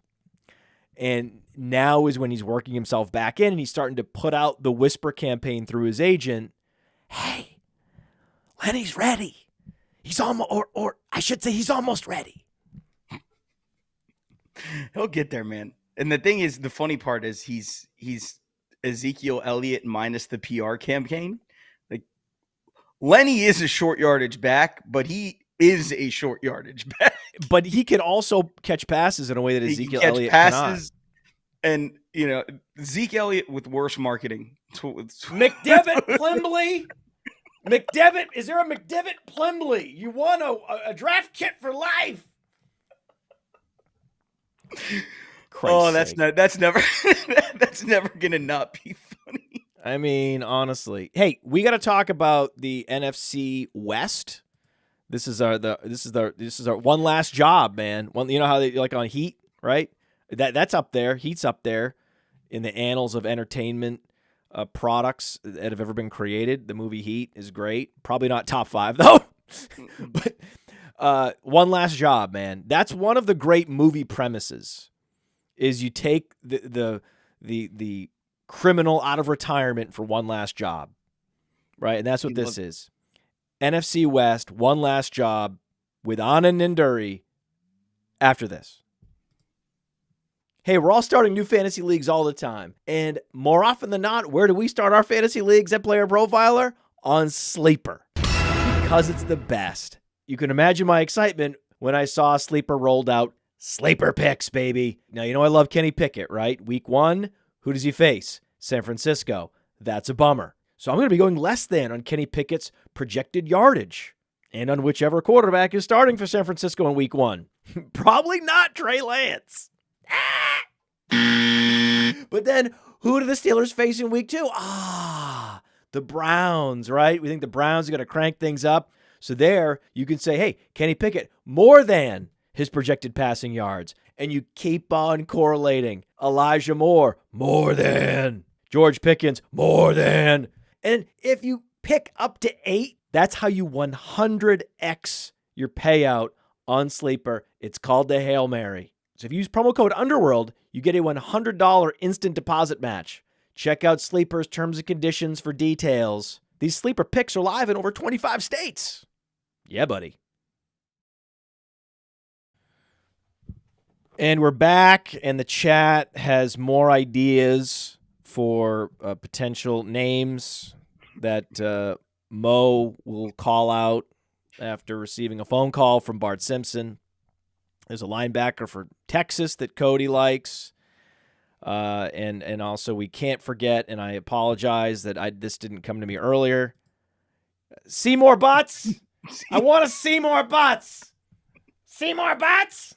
And now is when he's working himself back in, and he's starting to put out the whisper campaign through his agent. Hey, Lenny's ready. He's almost, or I should say he's almost ready. He'll get there, man. And the thing is, the funny part is he's Ezekiel Elliott minus the PR campaign. Like, Lenny is a short yardage back, but he is a short yardage back. But he can also catch passes in a way that Ezekiel Elliott cannot. And, Zeke Elliott with worse marketing. McDevitt Plembley. McDevitt. Is there a McDevitt Plembley? You won a draft kit for life. That's never gonna not be funny. I mean, honestly. Hey, we got to talk about the NFC West. This is our one last job, man. You know how they like on Heat, right? That's up there. Heat's up there in the annals of entertainment products that have ever been created. The movie Heat is great. Probably not top 5 though. But one last job, man. That's one of the great movie premises. Is you take the criminal out of retirement for one last job, right? And that's what this is. NFC West, one last job with Anand Nanduri after this. Hey, we're all starting new fantasy leagues all the time. And more often than not, where do we start our fantasy leagues at Player Profiler? On Sleeper. Because it's the best. You can imagine my excitement when I saw Sleeper rolled out Sleeper picks, baby. Now, you know I love Kenny Pickett, right? Week 1, Who does he face? San Francisco. That's a bummer. So I'm going to be going less than on Kenny Pickett's projected yardage and on whichever quarterback is starting for San Francisco in week 1. Probably not Trey Lance. But then who do the Steelers face in week 2? The Browns, right? We think the Browns are going to crank things up. So there you can say, hey, Kenny Pickett, more than his projected passing yards. And you keep on correlating. Elijah Moore, more than. George Pickens, more than. And if you pick up to 8, that's how you 100x your payout on Sleeper. It's called the Hail Mary. So if you use promo code Underworld, you get a $100 instant deposit match. Check out Sleeper's terms and conditions for details. These Sleeper picks are live in over 25 states. Yeah, buddy. And we're back, and the chat has more ideas for potential names that Mo will call out after receiving a phone call from Bart Simpson. There's a linebacker for Texas that Cody likes. And also we can't forget, and I apologize that this didn't come to me earlier. See more butts? I want to see more butts. See more butts?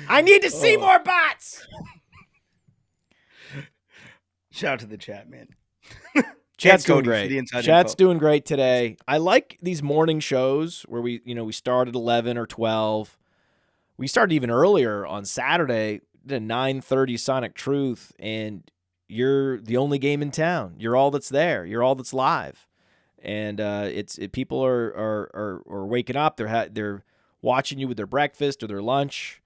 I need to see more butts. Shout out to the chat, man. Chat's doing great. Chat's doing great today. I like these morning shows where we start at 11 or 12. We started even earlier on Saturday, did a 9:30 Sonic Truth, and you're the only game in town. You're all that's there. You're all that's live, and people are waking up. They're watching you with their breakfast or their lunch.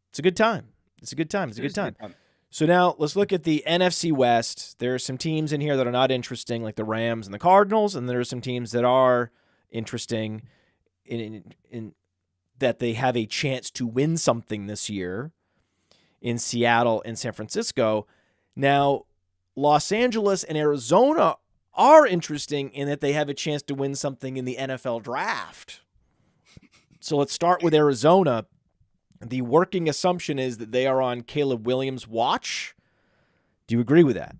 It's a good time. It's a good time. So now let's look at the NFC West. There are some teams in here that are not interesting, like the Rams and the Cardinals, and there are some teams that are interesting in that they have a chance to win something this year in Seattle and San Francisco. Now, Los Angeles and Arizona are interesting in that they have a chance to win something in the NFL draft. So let's start with Arizona. The working assumption is that they are on Caleb Williams' watch. Do you agree with that?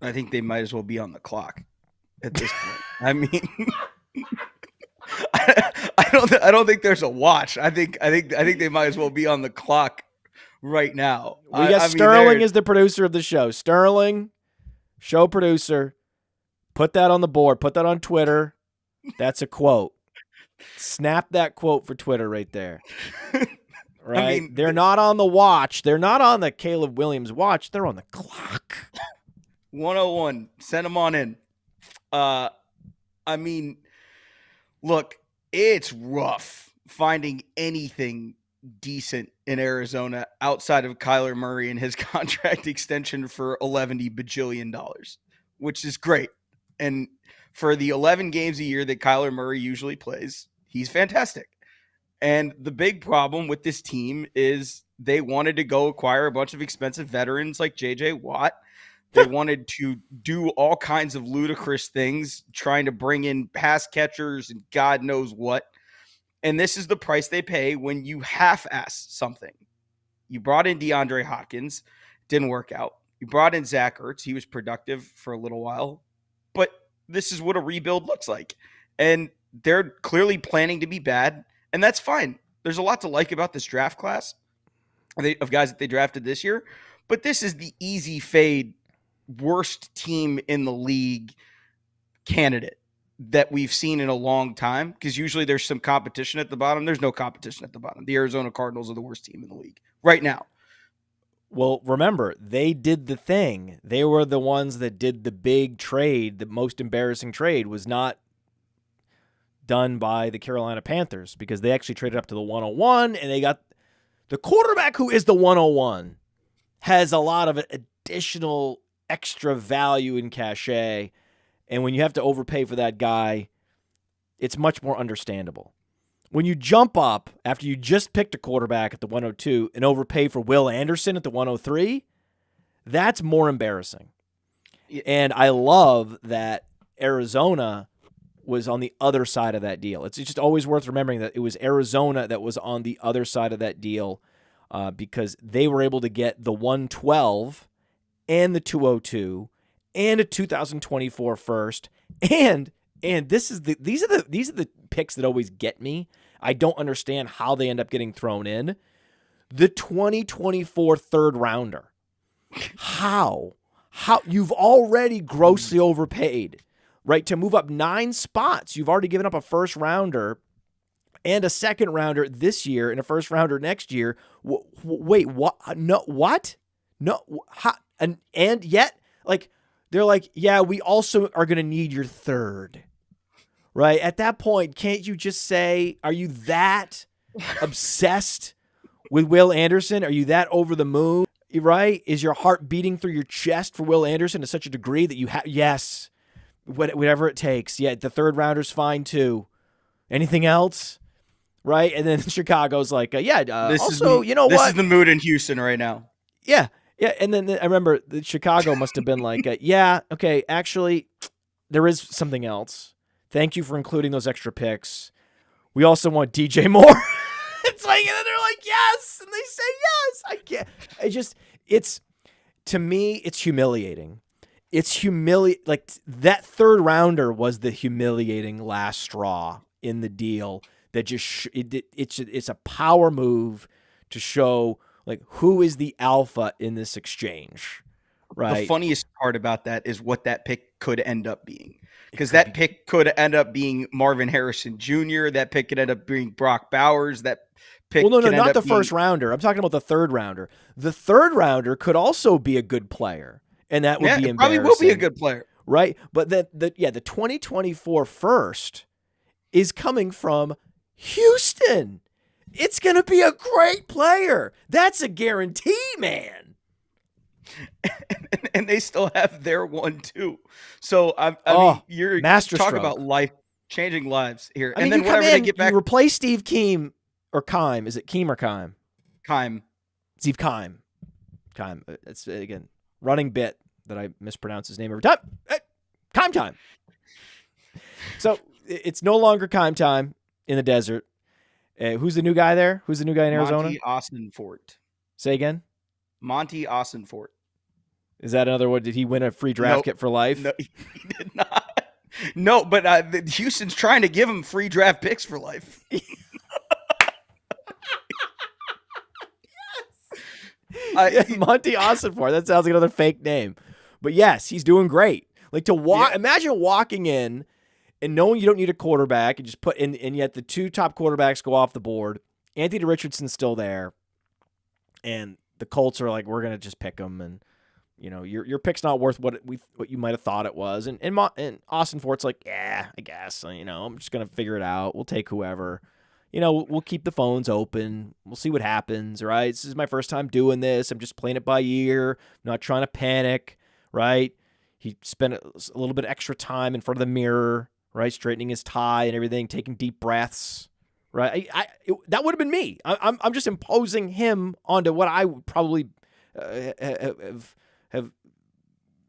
I think they might as well be on the clock at this point. I mean, I don't think there's a watch. I think they might as well be on the clock right now. We got Sterling as the producer of the show. Sterling, show producer. Put that on the board. Put that on Twitter. That's a quote. Snap that quote for Twitter right there. Right? I mean, they're not on the watch. They're not on the Caleb Williams watch. They're on the clock. 101. Send them on in. I mean, look, it's rough finding anything decent in Arizona outside of Kyler Murray and his contract extension for $11 bajillion, which is great. And for the 11 games a year that Kyler Murray usually plays, he's fantastic. And the big problem with this team is they wanted to go acquire a bunch of expensive veterans like J.J. Watt. They wanted to do all kinds of ludicrous things, trying to bring in pass catchers and God knows what. And this is the price they pay when you half-ass something. You brought in DeAndre Hopkins. Didn't work out. You brought in Zach Ertz. He was productive for a little while. But this is what a rebuild looks like. And they're clearly planning to be bad. And that's fine. There's a lot to like about this draft class of guys that they drafted this year. But this is the easy fade, worst team in the league candidate that we've seen in a long time. Because usually there's some competition at the bottom. There's no competition at the bottom. The Arizona Cardinals are the worst team in the league right now. Well, remember, they did the thing. They were the ones that did the big trade. The most embarrassing trade was not done by the Carolina Panthers because they actually traded up to the 101 and they got the quarterback who is the 101 has a lot of additional extra value in cachet. And when you have to overpay for that guy, it's much more understandable. When you jump up after you just picked a quarterback at the 102 and overpay for Will Anderson at the 103, that's more embarrassing. And I love that Arizona was on the other side of that deal. It's just always worth remembering that it was Arizona that was on the other side of that deal. because they were able to get the 112 and the 202 and a 2024 first, and these are the picks that always get me. I don't understand how they end up getting thrown in. The 2024 third rounder. How you've already grossly overpaid, right? To move up 9 spots, you've already given up a first rounder and a second rounder this year and a first rounder next year. Wait, what? No, what? No, how? And yet, like, they're like, yeah, we also are going to need your third, right? At that point, can't you just say, are you that obsessed with Will Anderson? Are you that over the moon, right? Is your heart beating through your chest for Will Anderson to such a degree that you have, yes, whatever it takes. Yeah, the third rounder's fine too. Anything else? Right? And then Chicago's like, you know what? This is the mood in Houston right now. Yeah. Yeah, and then I remember that Chicago must have been like, yeah, okay, actually, there is something else. Thank you for including those extra picks. We also want DJ Moore. It's like, and then they're like, yes, and they say yes. I can't. To me, it's humiliating. It's like that third rounder was the humiliating last straw in the deal. That just it's a power move to show, like, who is the alpha in this exchange, right? The funniest part about that is what that pick could end up being. Because that pick could end up being Marvin Harrison Jr. That pick could end up being Brock Bowers. That pick not the first rounder. I'm talking about the third rounder. The third rounder could also be a good player, and that would be embarrassing. Probably will be a good player. Right? But the 2024 first is coming from Houston. It's going to be a great player. That's a guarantee, man. And they still have their one too. So I mean, you're talking about life changing lives here. And then whenever they get back, you replace Steve Keem or Keim. Is it Keem or Keim? Keim. Steve Keim. Keim. It's again running bit that I mispronounce his name every time. Keim time. So it's no longer Keim time in the desert. Who's the new guy there? Who's the new guy in Arizona? Monty Ossenfort. Say again? Monty Ossenfort. Is that another one? Did he win a free draft kit for life? No, he did not. No, but Houston's trying to give him free draft picks for life. Monty Ossenfort. That sounds like another fake name. But yes, he's doing great. Like imagine walking in and knowing you don't need a quarterback and just and yet the two top quarterbacks go off the board. Anthony Richardson's still there. And the Colts are like, we're going to just pick him. And, you know, your pick's not worth what you might have thought it was. And Ossenfort's like, yeah, I guess, you know, I'm just going to figure it out. We'll take whoever. You know, we'll keep the phones open. We'll see what happens, right? This is my first time doing this. I'm just playing it by ear. I'm not trying to panic, right? He spent a little bit extra time in front of the mirror, right? Straightening his tie and everything, taking deep breaths, right? That would have been me. I'm just imposing him onto what I would probably have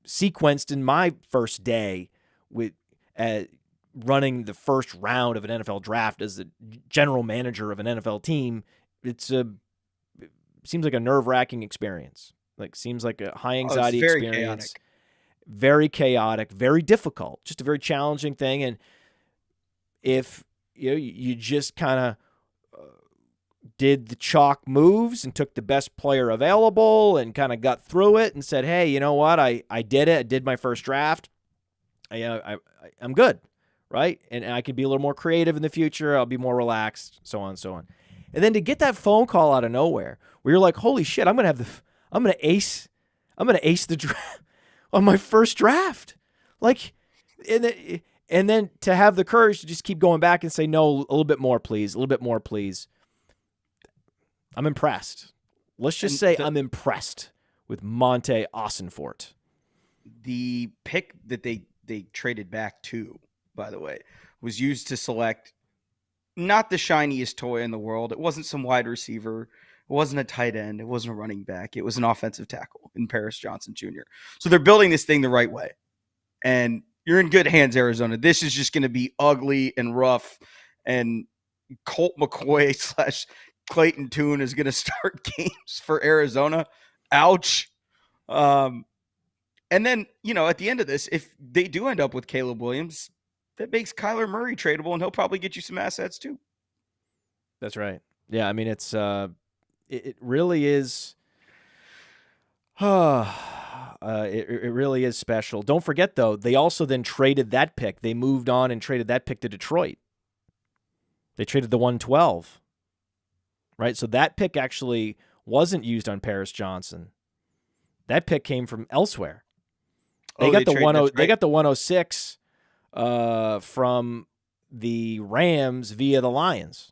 sequenced in my first day with running the first round of an NFL draft as the general manager of an NFL team. It seems like a nerve-wracking experience. Like, seems like a high anxiety experience. Chaotic. Very chaotic, very difficult, just a very challenging thing. And if you just kind of did the chalk moves and took the best player available and kind of got through it and said, hey, you know what? I did it. I did my first draft. I'm good, right? And I can be a little more creative in the future. I'll be more relaxed, so on and so on. And then to get that phone call out of nowhere where you're like, holy shit, I'm going to ace the draft on my first draft. Like, and then to have the courage to just keep going back and say, no, a little bit more, please. A little bit more, please. I'm impressed. Let's just say I'm impressed with Monte Ossenfort. The pick that they traded back to, by the way, was used to select not the shiniest toy in the world. It wasn't some wide receiver. It wasn't a tight end. It wasn't a running back. It was an offensive tackle in Paris Johnson Jr. So they're building this thing the right way. And you're in good hands, Arizona. This is just going to be ugly and rough. And Colt McCoy Clayton Tune is going to start games for Arizona. Ouch. And then, at the end of this, if they do end up with Caleb Williams, that makes Kyler Murray tradable, and he'll probably get you some assets too. That's right. Yeah, I mean, it really is. It really is special. Don't forget, though, they also then traded that pick. They moved on and traded that pick to Detroit. They traded the 112, right? So that pick actually wasn't used on Paris Johnson. That pick came from elsewhere. They got the 10. They got the 106 from the Rams via the Lions.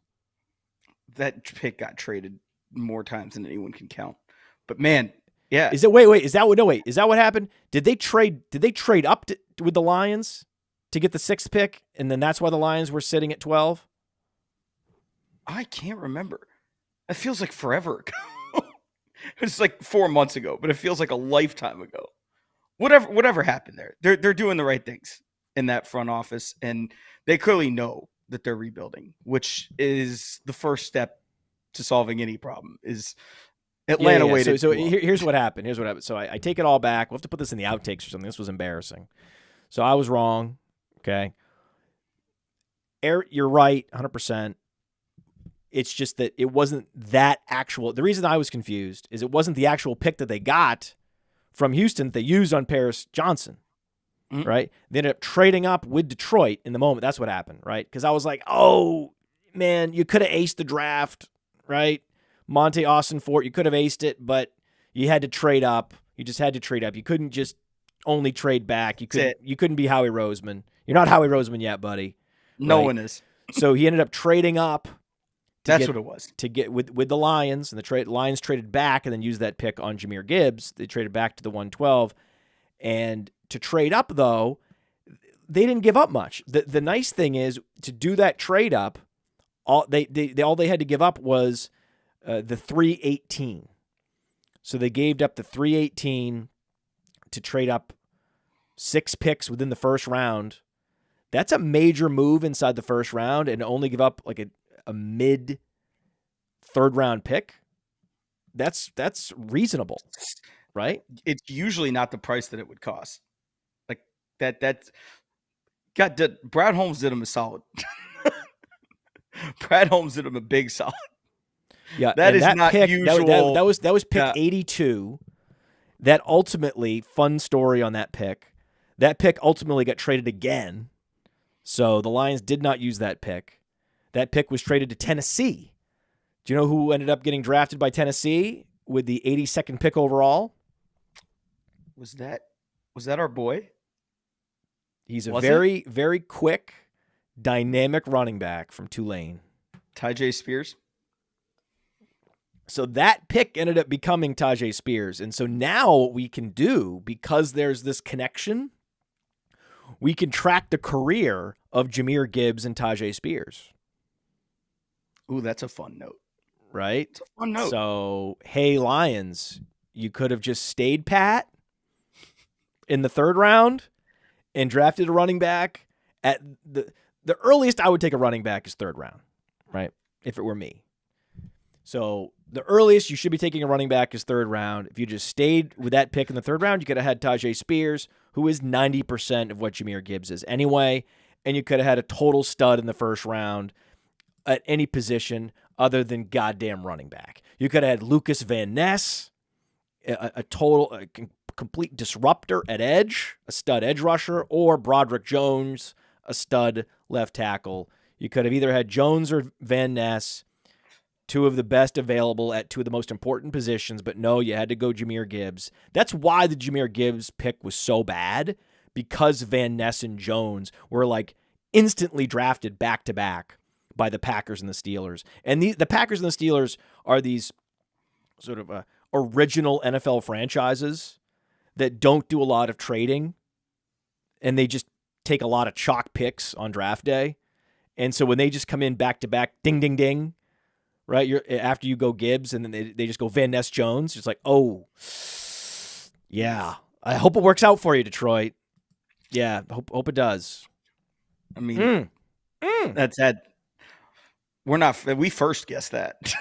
That pick got traded more times than anyone can count. But man, yeah. Is it wait, is that what happened? Did they trade up with the Lions to get the 6th pick, and then that's why the Lions were sitting at 12? I can't remember. It feels like forever ago. It's like 4 months ago, but it feels like a lifetime ago. Whatever happened there. They're doing the right things in that front office, and they clearly know that they're rebuilding, which is the first step to solving any problem. Is Atlanta waited? So here's what happened. So I take it all back. We'll have to put this in the outtakes or something. This was embarrassing. So I was wrong. Okay. You're right, 100%. It's just that it wasn't that actual. The reason I was confused is it wasn't the actual pick that they got from Houston that they used on Paris Johnson, right? They ended up trading up with Detroit in the moment. That's what happened, right? Because I was like, oh, man, you could have aced the draft, right? Monte Austin Fort, you could have aced it, but you had to trade up. You just had to trade up. You couldn't just only trade back. You couldn't be Howie Roseman. You're not Howie Roseman yet, buddy. No one is. So he ended up trading up. That's what it was. To get with the Lions, and the Lions traded back and then used that pick on Jahmyr Gibbs. They traded back to the 112. And to trade up, though, they didn't give up much. The nice thing is, to do that trade up, all they had to give up was the 318. So they gave up the 318 to trade up 6 picks within the first round. That's a major move inside the first round, and only give up like a mid third round pick. That's reasonable, right? It's usually not the price that it would cost. Like Brad Holmes did him a solid. Brad Holmes did him a big solid. Yeah, that is not pick, usual. That was pick 82. That ultimately, fun story on that pick. That pick ultimately got traded again. So the Lions did not use that pick. That pick was traded to Tennessee. Do you know who ended up getting drafted by Tennessee with the 82nd pick overall? Was that our boy? He's a very, very quick, dynamic running back from Tulane. Tyjae Spears? So that pick ended up becoming Tyjae Spears. And so now what we can do, because there's this connection, we can track the career of Jahmyr Gibbs and Tyjae Spears. Ooh, that's a fun note. Right? It's a fun note. So, hey, Lions, you could have just stayed pat in the 3rd round and drafted a running back at the earliest I would take a running back is 3rd round, right? If it were me. So the earliest you should be taking a running back is 3rd round. If you just stayed with that pick in the 3rd round, you could have had Tyjae Spears, who is 90% of what Jahmyr Gibbs is anyway, and you could have had a total stud in the 1st round at any position other than goddamn running back. You could have had Lucas Van Ness, a complete disruptor at edge, a stud edge rusher, or Broderick Jones, a stud left tackle. You could have either had Jones or Van Ness, 2 of the best available at 2 of the most important positions, but no, you had to go Jahmyr Gibbs. That's why the Jahmyr Gibbs pick was so bad, because Van Ness and Jones were like instantly drafted back-to-back by the Packers and the Steelers. And the Packers and the Steelers are these sort of original NFL franchises that don't do a lot of trading, and they just take a lot of chalk picks on draft day. And so when they just come in back-to-back, ding, ding, ding, right? After you go Gibbs, and then they just go Van Ness Jones. It's like, oh, yeah. I hope it works out for you, Detroit. Yeah, hope it does. I mean, that's that. We first guessed that.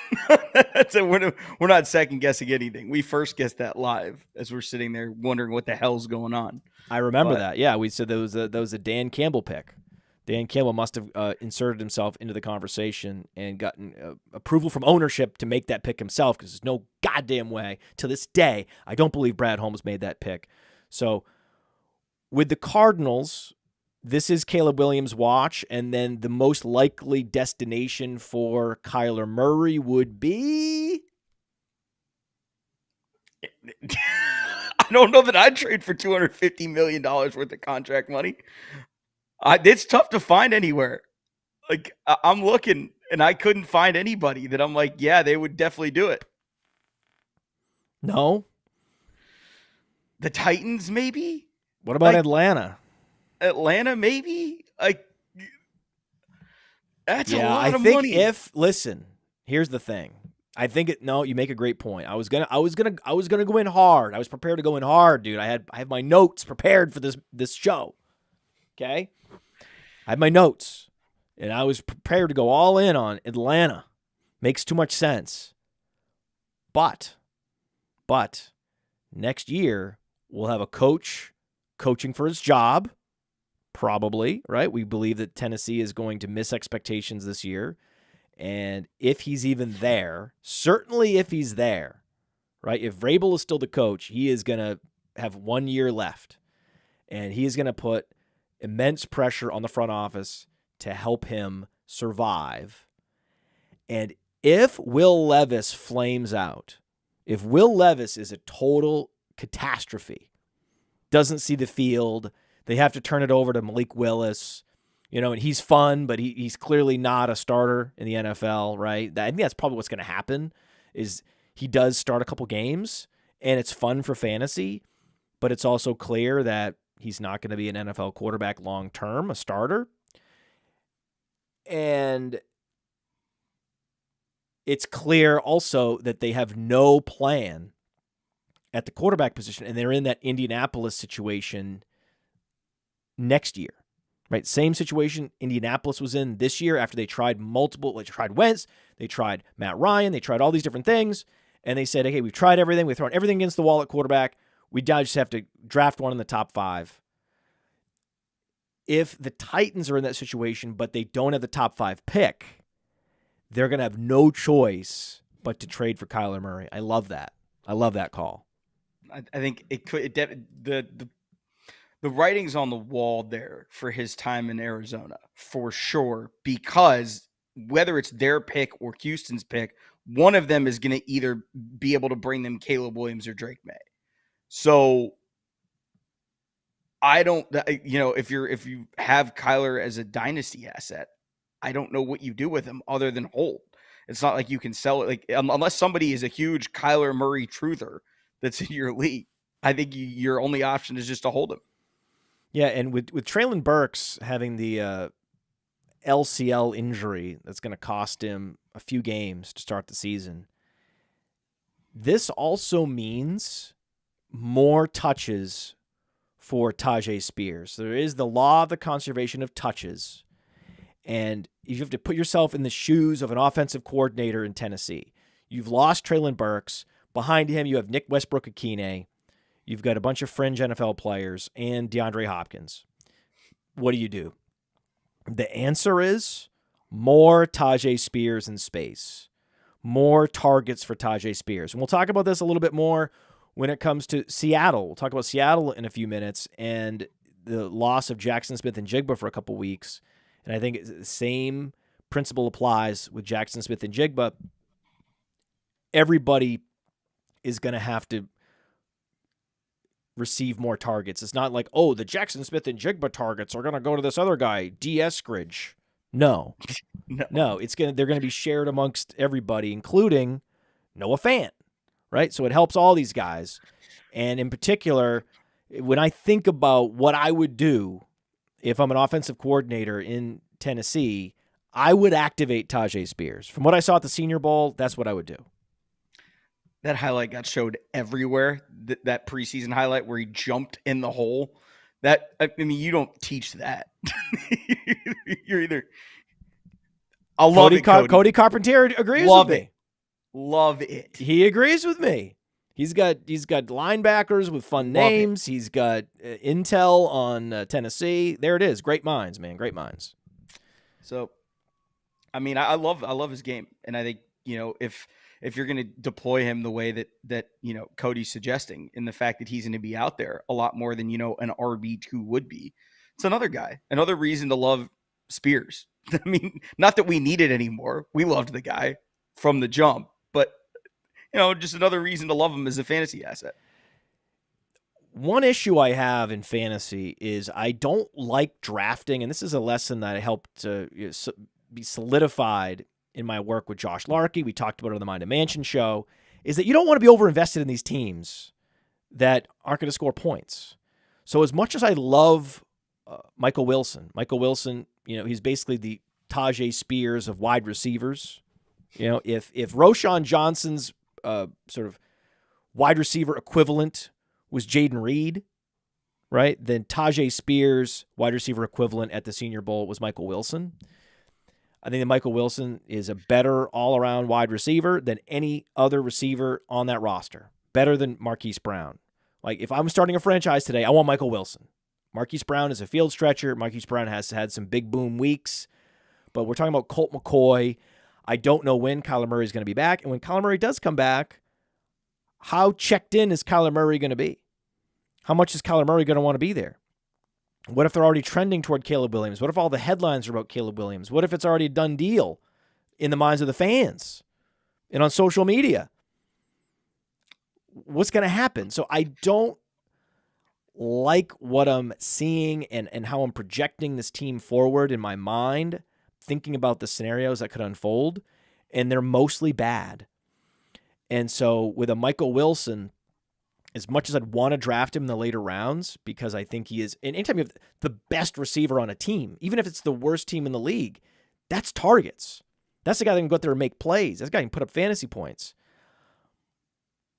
So we're not second guessing anything. We first guessed that live as we're sitting there wondering what the hell's going on. I remember But that. Yeah, we said that was a Dan Campbell pick. Dan Campbell must have inserted himself into the conversation and gotten approval from ownership to make that pick himself, because there's no goddamn way to this day I don't believe Brad Holmes made that pick. So with the Cardinals, this is Caleb Williams' watch, and then the most likely destination for Kyler Murray would be... I don't know that I'd trade for $250 million worth of contract money. It's tough to find anywhere. Like, I'm looking, and I couldn't find anybody that I'm like, yeah, they would definitely do it. No? The Titans, maybe? What about Atlanta? Atlanta, maybe? Like, that's a lot of money. Listen, here's the thing. I think you make a great point. I was gonna go in hard. I was prepared to go in hard, dude. I have my notes prepared for this show. Okay? I had my notes, and I was prepared to go all in on Atlanta. Makes too much sense. But next year we'll have a coach coaching for his job, probably, right? We believe that Tennessee is going to miss expectations this year. And if he's even there, certainly if he's there, right? If Vrabel is still the coach, he is going to have 1 year left. And he is going to put immense pressure on the front office to help him survive. And if Will Levis flames out, if Will Levis is a total catastrophe, doesn't see the field, they have to turn it over to Malik Willis, and he's fun, but he's clearly not a starter in the NFL, right? I think that's probably what's going to happen, is he does start a couple games, and it's fun for fantasy, but it's also clear that he's not going to be an NFL quarterback long-term, a starter. And it's clear also that they have no plan at the quarterback position, and they're in that Indianapolis situation next year, right? Same situation Indianapolis was in this year after they tried they tried Wentz, they tried Matt Ryan, they tried all these different things, and they said, okay, we've tried everything, we've thrown everything against the wall at quarterback, we now just have to draft one in the top 5. If the Titans are in that situation, but they don't have the top 5 pick, they're going to have no choice but to trade for Kyler Murray. I love that. I love that call. I think the writing's on the wall there for his time in Arizona, for sure, because whether it's their pick or Houston's pick, one of them is going to either be able to bring them Caleb Williams or Drake May. So I don't, if you have Kyler as a dynasty asset, I don't know what you do with him other than hold. It's not like you can sell it, like unless somebody is a huge Kyler Murray truther that's in your league. I think your only option is just to hold him. Yeah, and with Treylon Burks having the LCL injury that's going to cost him a few games to start the season, this also means more touches for Tajay Spears. There is the law of the conservation of touches, and you have to put yourself in the shoes of an offensive coordinator in Tennessee. You've lost Treylon Burks. Behind him, you have Nick Westbrook-Akine. You've got a bunch of fringe NFL players and DeAndre Hopkins. What do? The answer is more Tajay Spears in space. More targets for Tajay Spears. And we'll talk about this a little bit more when it comes to Seattle. We'll talk about Seattle in a few minutes and the loss of Jackson Smith and Jigba for a couple weeks. And I think the same principle applies with Jackson Smith and Jigba. Everybody is going to have to receive more targets. It's not like, oh, the Jackson Smith and Jigba targets are going to go to this other guy, D. Eskridge. No. No, they're going to be shared amongst everybody, including Noah Fant, right? So it helps all these guys. And in particular, when I think about what I would do if I'm an offensive coordinator in Tennessee, I would activate Tajay Spears. From what I saw at the Senior Bowl, that's what I would do. That highlight got showed everywhere. That preseason highlight where he jumped in the hole. You don't teach that. You're either I'll love it, Cody. Cody Carpentier agrees Love with it. me. Love it. He agrees with me. He's got linebackers with fun names. He's got intel on Tennessee. There it is. Great minds, man. Great minds. So, I mean, I love his game, and I think, you know, if you're going to deploy him the way that you know Cody's suggesting, in the fact that he's going to be out there a lot more than, you know, an RB2 would be, it's another guy, another reason to love Spears. I mean, not that we need it anymore. We loved the guy from the jump, but, you know, just another reason to love him as a fantasy asset. One issue I have in fantasy is I don't like drafting, and this is a lesson that I helped to be solidified in my work with Josh Larkey. We talked about it on the Mind and Mansion show, is that you don't want to be overinvested in these teams that aren't going to score points. So as much as I love Michael Wilson, you know, he's basically the Tajay Spears of wide receivers. You know, if Roschon Johnson's sort of wide receiver equivalent was Jaden Reed, right, then Tajay Spears' wide receiver equivalent at the Senior Bowl was Michael Wilson. I think that Michael Wilson is a better all-around wide receiver than any other receiver on that roster. Better than Marquise Brown. Like, if I'm starting a franchise today, I want Michael Wilson. Marquise Brown is a field stretcher. Marquise Brown has had some big boom weeks. But we're talking about Colt McCoy. I don't know when Kyler Murray is going to be back. And when Kyler Murray does come back, how checked in is Kyler Murray going to be? How much is Kyler Murray going to want to be there? What if they're already trending toward Caleb Williams? What if all the headlines are about Caleb Williams? What if it's already a done deal in the minds of the fans and on social media? What's going to happen? So I don't like what I'm seeing and how I'm projecting this team forward in my mind, thinking about the scenarios that could unfold, and they're mostly bad. And so with a Michael Wilson, as much as I'd want to draft him in the later rounds, because I think he is, and anytime you have the best receiver on a team, even if it's the worst team in the league, that's targets. That's the guy that can go out there and make plays. That's the guy who can put up fantasy points.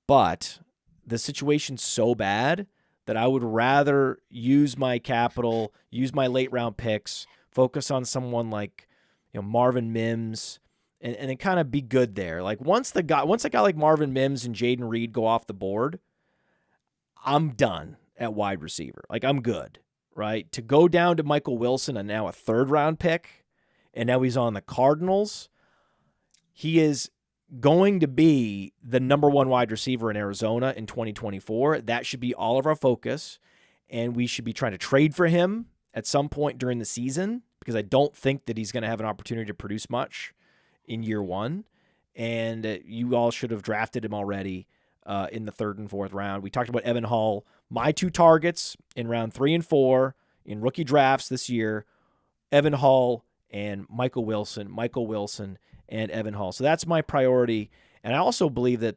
But the situation's so bad that I would rather use my capital, use my late round picks, focus on someone like, you know, Marvin Mims, and then kind of be good there. Like once a guy like Marvin Mims and Jaden Reed go off the board, I'm done at wide receiver. Like, I'm good, right? To go down to Michael Wilson and now a third-round pick, and now he's on the Cardinals, he is going to be the number one wide receiver in Arizona in 2024. That should be all of our focus, and we should be trying to trade for him at some point during the season, because I don't think that he's going to have an opportunity to produce much in year one, and you all should have drafted him already in the third and fourth round. We talked about Evan Hall. My two targets in round 3 and 4 in rookie drafts this year, Evan Hall and Michael Wilson. Michael Wilson and Evan Hall. So that's my priority. And I also believe that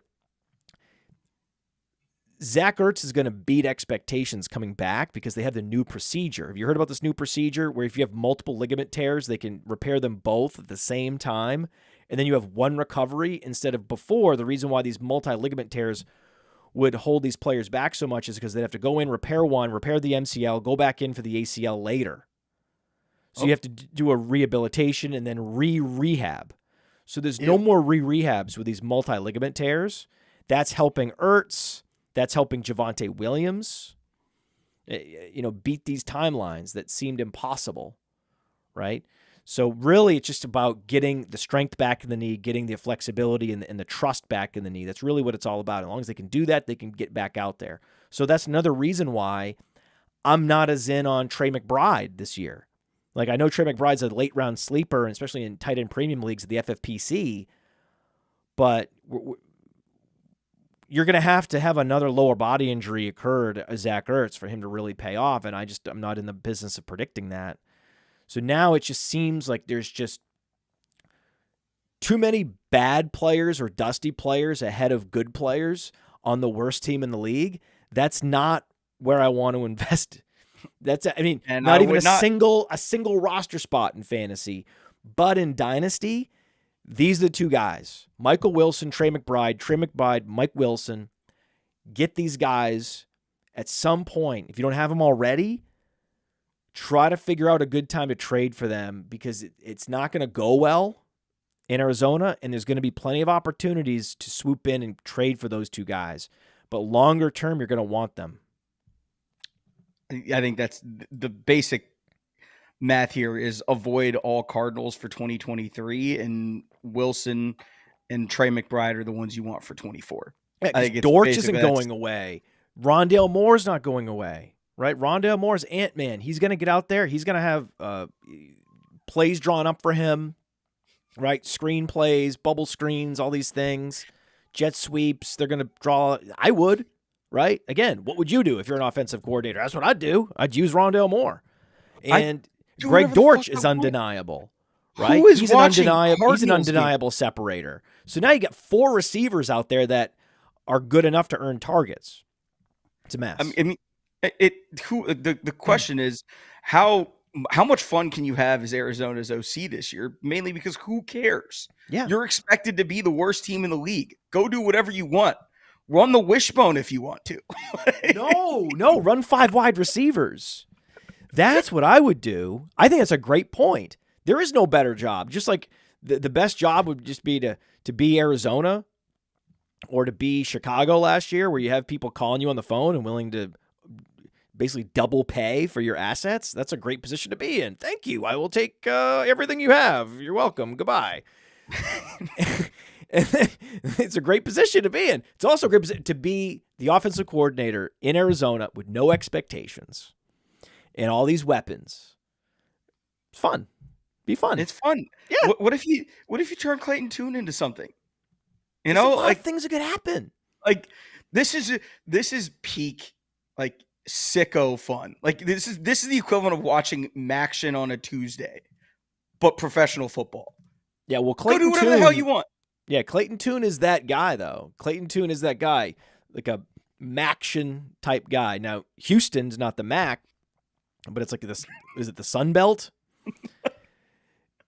Zach Ertz is going to beat expectations coming back because they have the new procedure. Have you heard about this new procedure where if you have multiple ligament tears, they can repair them both at the same time? And then you have one recovery instead of before. The reason why these multi-ligament tears would hold these players back so much is because they'd have to go in, repair one, repair the MCL, go back in for the ACL later. So you have to do a rehabilitation and then re-rehab. So there's no more re-rehabs with these multi-ligament tears. That's helping Ertz. That's helping Javonte Williams, you know, beat these timelines that seemed impossible, right? So really, it's just about getting the strength back in the knee, getting the flexibility and the trust back in the knee. That's really what it's all about. As long as they can do that, they can get back out there. So that's another reason why I'm not as in on Trey McBride this year. Like, I know Trey McBride's a late-round sleeper, and especially in tight end premium leagues at the FFPC, but you're going to have another lower body injury occur to Zach Ertz for him to really pay off, and I'm not in the business of predicting that. So now it just seems like there's just too many bad players or dusty players ahead of good players on the worst team in the league. That's not where I want to invest. Not even a single roster spot in fantasy. But in Dynasty, these are the two guys. Michael Wilson, Trey McBride, Mike Wilson. Get these guys at some point. If you don't have them already, try to figure out a good time to trade for them, because it's not going to go well in Arizona, and there's going to be plenty of opportunities to swoop in and trade for those two guys. But longer term, you're going to want them. I think that's the basic math here is avoid all Cardinals for 2023, and Wilson and Trey McBride are the ones you want for 24. Yeah, I think Dortch isn't going away. Rondale Moore's not going away, right? Rondale Moore's Ant-Man. He's going to get out there. He's going to have plays drawn up for him, right? Screen plays, bubble screens, all these things, jet sweeps. They're going to draw. I would, right? Again, what would you do if you're an offensive coordinator? That's what I'd do. I'd use Rondale Moore. And Greg Dortch is undeniable, right? He's an undeniable separator. So now you got 4 receivers out there that are good enough to earn targets. It's a mess. I mean, the question is how much fun can you have as Arizona's OC this year? Mainly because who cares? Yeah, you're expected to be the worst team in the league. Go do whatever you want. Run the wishbone if you want to. No, run 5 wide receivers. That's what I would do. I think that's a great point. There is no better job. Just like the best job would just be to be Arizona or to be Chicago last year, where you have people calling you on the phone and willing to basically double pay for your assets. That's a great position to be in. Thank you. I will take everything you have. You're welcome. Goodbye. It's a great position to be in. It's also a great position to be the offensive coordinator in Arizona with no expectations and all these weapons. It's fun. Be fun. It's fun. Yeah. What if you turn Clayton Tune into something? You There's know, a lot of things that could happen. Like this is peak like sicko fun. Like this is the equivalent of watching Maction on a Tuesday, but professional football. Yeah, well, Go do whatever the hell you want. Yeah, Clayton Tune is that guy, though. Clayton Tune is that guy, like a Maction type guy. Now, Houston's not the Mac, but it's like this. Is it the Sun Belt?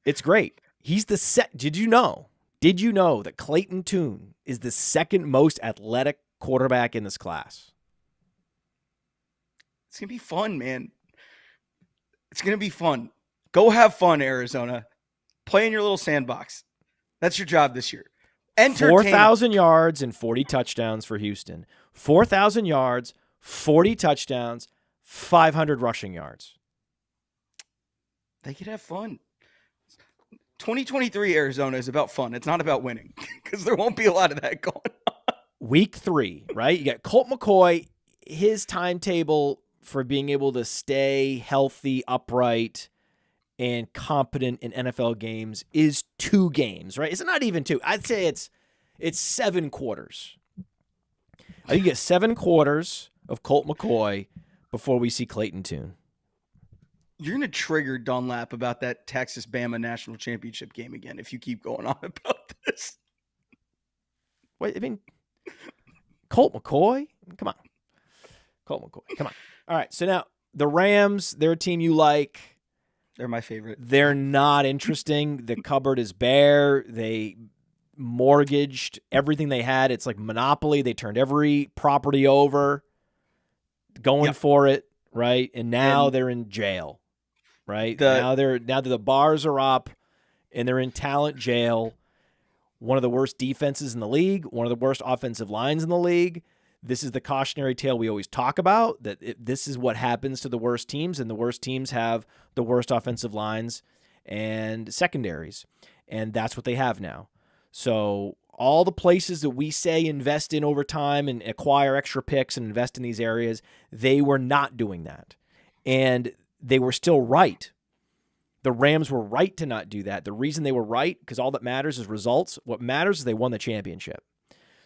It's great. He's the set. Did you know that Clayton Tune is the second most athletic quarterback in this class? It's gonna be fun, man. It's gonna be fun. Go have fun, Arizona. Play in your little sandbox. That's your job this year. 4,000 yards and 40 touchdowns for Houston. 4,000 yards, 40 touchdowns, 500 rushing yards. They could have fun. 2023 Arizona is about fun. It's not about winning because there won't be a lot of that going on. Week 3, right? You got Colt McCoy. His timetable for being able to stay healthy, upright, and competent in NFL games is 2 games, right? It's not even 2. I'd say it's 7 quarters. I think you get 7 quarters of Colt McCoy before we see Clayton Tune. You're going to trigger Dunlap about that Texas-Bama national championship game again if you keep going on about this. Wait, I mean, Colt McCoy? Come on. Colt McCoy, come on. All right, so now the Rams, they're a team you like. They're my favorite. They're not interesting. The cupboard is bare. They mortgaged everything they had. It's like Monopoly. They turned every property over, going for it, right? And now they're in jail, right? Now that the bars are up and they're in talent jail. One of the worst defenses in the league, one of the worst offensive lines in the league. This is the cautionary tale we always talk about, that this is what happens to the worst teams, and the worst teams have the worst offensive lines and secondaries, and that's what they have now. So all the places that we say invest in over time and acquire extra picks and invest in these areas, they were not doing that, and they were still right. The Rams were right to not do that. The reason they were right, because all that matters is results. What matters is they won the championship.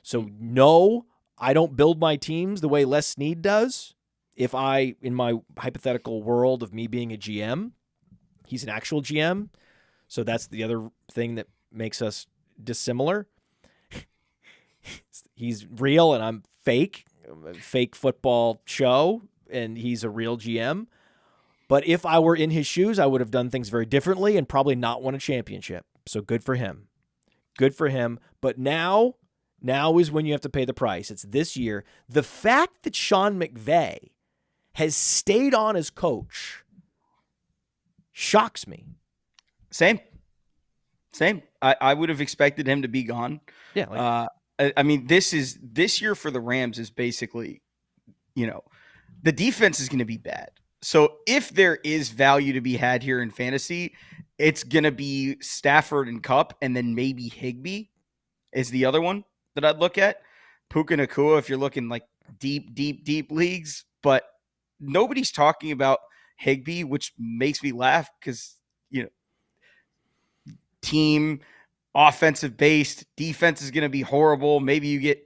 So no, I don't build my teams the way Les Snead does. If I, in my hypothetical world of me being a GM, he's an actual GM. So that's the other thing that makes us dissimilar. He's real and I'm fake football show, and he's a real GM. But if I were in his shoes, I would have done things very differently and probably not won a championship. So good for him. Good for him. But now is when you have to pay the price. It's this year. The fact that Sean McVay has stayed on as coach shocks me. Same. Same. I would have expected him to be gone. Yeah, I mean, this year for the Rams is basically, the defense is going to be bad. So if there is value to be had here in fantasy, it's going to be Stafford and Kupp, and then maybe Higbee is the other one that I'd look at. Puka Nacua if you're looking like deep leagues, but nobody's talking about Higbee, which makes me laugh because, team offensive based defense is going to be horrible. Maybe you get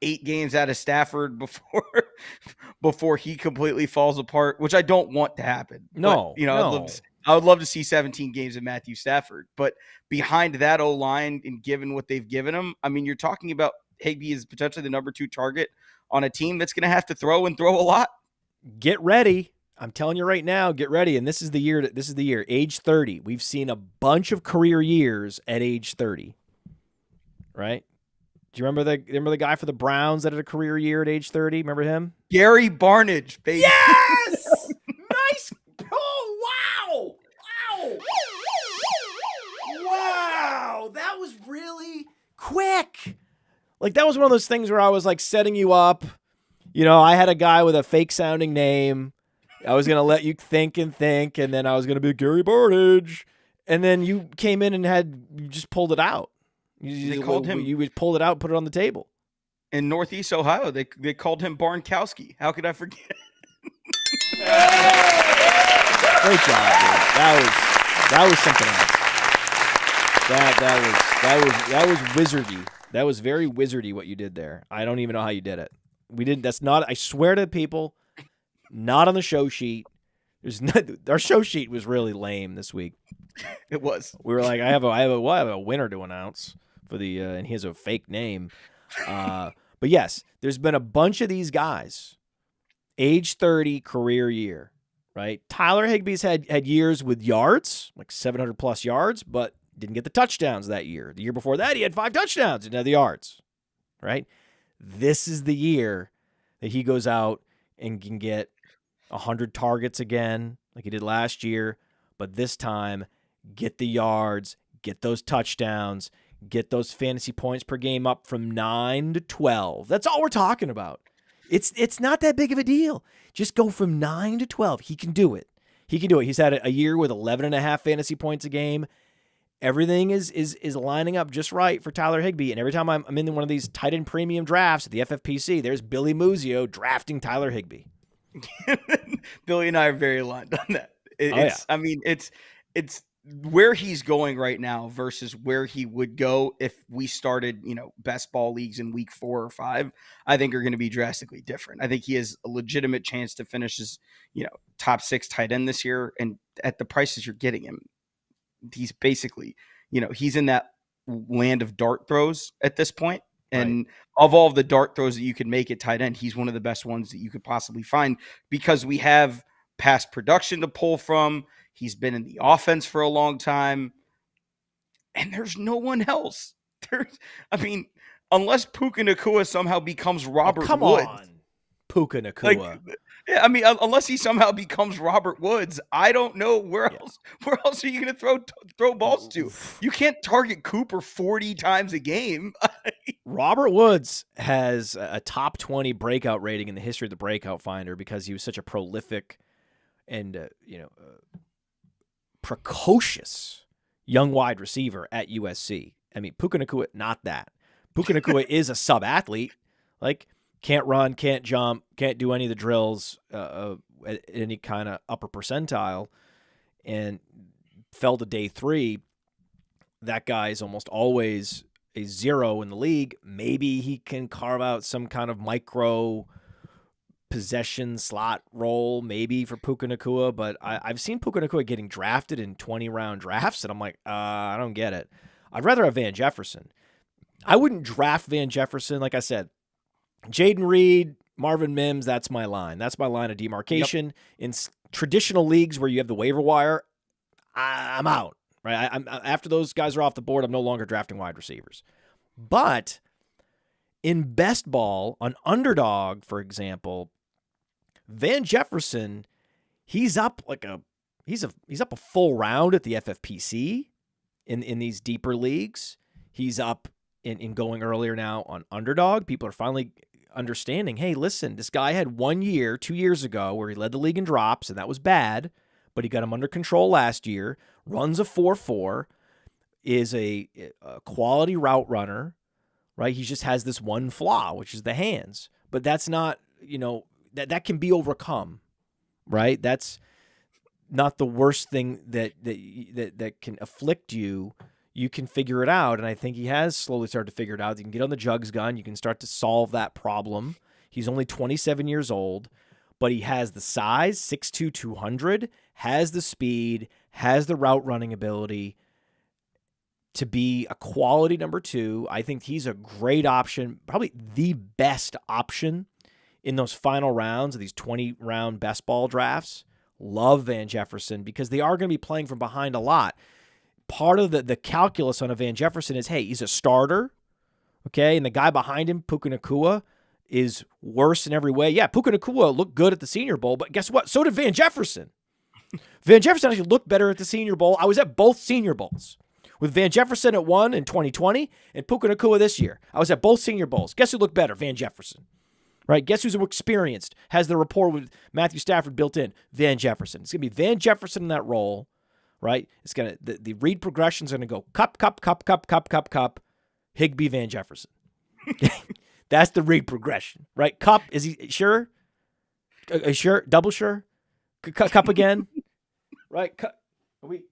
8 games out of Stafford before he completely falls apart, which I don't want to happen. no, But, no. I would love to see 17 games of Matthew Stafford. But behind that O-line and given what they've given him, I mean, you're talking about Higbee is potentially the number 2 target on a team that's going to have to throw a lot. Get ready. I'm telling you right now, get ready. And this is the year. Age 30. We've seen a bunch of career years at age 30. Right? Do you remember the guy for the Browns that had a career year at age 30? Remember him? Gary Barnidge, baby. Yes! Nice. Oh, wow. Wow. That was really quick. Like, that was one of those things where I was like setting you up. I had a guy with a fake sounding name. I was going to let you think, and then I was going to be Gary Barnidge. And then you came in and you just pulled it out. They called him. You pulled it out and put it on the table. In Northeast Ohio, they called him Barnkowski. How could I forget? Great job, dude. That was something else. That was wizardy. That was very wizardy what you did there. I don't even know how you did it. That's not, I swear to people, not on the show sheet. Our show sheet was really lame this week. It was. We were like, I have a winner to announce for the, and he has a fake name. But yes, there's been a bunch of these guys, age 30, career year, right? Tyler Higbee's had years with yards, like 700 plus yards, but didn't get the touchdowns that year. The year before that, he had 5 touchdowns, didn't have the yards, right? This is the year that he goes out and can get 100 targets again, like he did last year, but this time, get the yards, get those touchdowns, get those fantasy points per game up from 9 to 12. That's all we're talking about. It's not that big of a deal. Just go from 9 to 12. He can do it. He's had a year with 11.5 fantasy points a game. Everything is lining up just right for Tyler Higbee. And every time I'm in one of these tight end premium drafts at the FFPC, there's Billy Muzio drafting Tyler Higbee. Billy and I are very aligned on that. Yeah. I mean, it's where he's going right now versus where he would go if we started, best ball leagues in week 4 or 5, I think are going to be drastically different. I think he has a legitimate chance to finish as, top 6 tight end this year. And at the prices you're getting him, he's basically, he's in that land of dart throws at this point. And of all of the dart throws that you could make at tight end, he's one of the best ones that you could possibly find because we have past production to pull from. He's been in the offense for a long time. And there's no one else. Unless Puka Nacua somehow becomes Robert Come Woods. on, Puka Nacua. Unless he somehow becomes Robert Woods, I don't know where else are you going to throw balls to? You can't target Cooper 40 times a game. Robert Woods has a top 20 breakout rating in the history of the Breakout Finder because he was such a prolific and precocious young wide receiver at USC. I mean, Puka Nacua, not that. Puka Nacua is a sub-athlete. Like, can't run, can't jump, can't do any of the drills at any kind of upper percentile, and fell to day 3. That guy is almost always a 0 in the league. Maybe he can carve out some kind of micro possession slot role, maybe for Puka Nacua, but I've seen Puka Nacua getting drafted in 20-round drafts, and I'm like, I don't get it. I'd rather have Van Jefferson. I wouldn't draft Van Jefferson, like I said. Jaden Reed, Marvin Mims, that's my line. That's my line of demarcation. Yep. In traditional leagues where you have the waiver wire, I'm out. Right? I'm after those guys are off the board, I'm no longer drafting wide receivers. But in best ball, on Underdog, for example, Van Jefferson, he's up a full round at the FFPC in these deeper leagues. He's up in going earlier now on underdog. People are finally understanding, hey, listen, this guy had 1 year, 2 years ago, where he led the league in drops, and that was bad, but he got him under control last year, runs a 4.4, is a quality route runner, right? He just has this one flaw, which is the hands. But that's not, that can be overcome, right? That's not the worst thing that can afflict you. You can figure it out, and I think he has slowly started to figure it out. You can get on the jugs gun. You can start to solve that problem. He's only 27 years old, but he has the size, 6'2", 200, has the speed, has the route running ability to be a quality number 2. I think he's a great option, probably the best option in those final rounds of these 20-round best ball drafts. Love Van Jefferson because they are going to be playing from behind a lot. Part of the calculus on a Van Jefferson is, hey, he's a starter, okay? And the guy behind him, Puka Nacua, is worse in every way. Yeah, Puka Nacua looked good at the Senior Bowl, but guess what? So did Van Jefferson. Van Jefferson actually looked better at the Senior Bowl. I was at both Senior Bowls with Van Jefferson at one in 2020 and Puka Nacua this year. I was at both Senior Bowls. Guess who looked better? Van Jefferson. Right? Guess who's experienced, has the rapport with Matthew Stafford built in? Van Jefferson. It's going to be Van Jefferson in that role. Right? It's gonna the read progressions are gonna go cup, Higbee, Van Jefferson. That's the read progression, right? Cup, is he sure? Sure, double sure. Cup again, right? Cup. Are we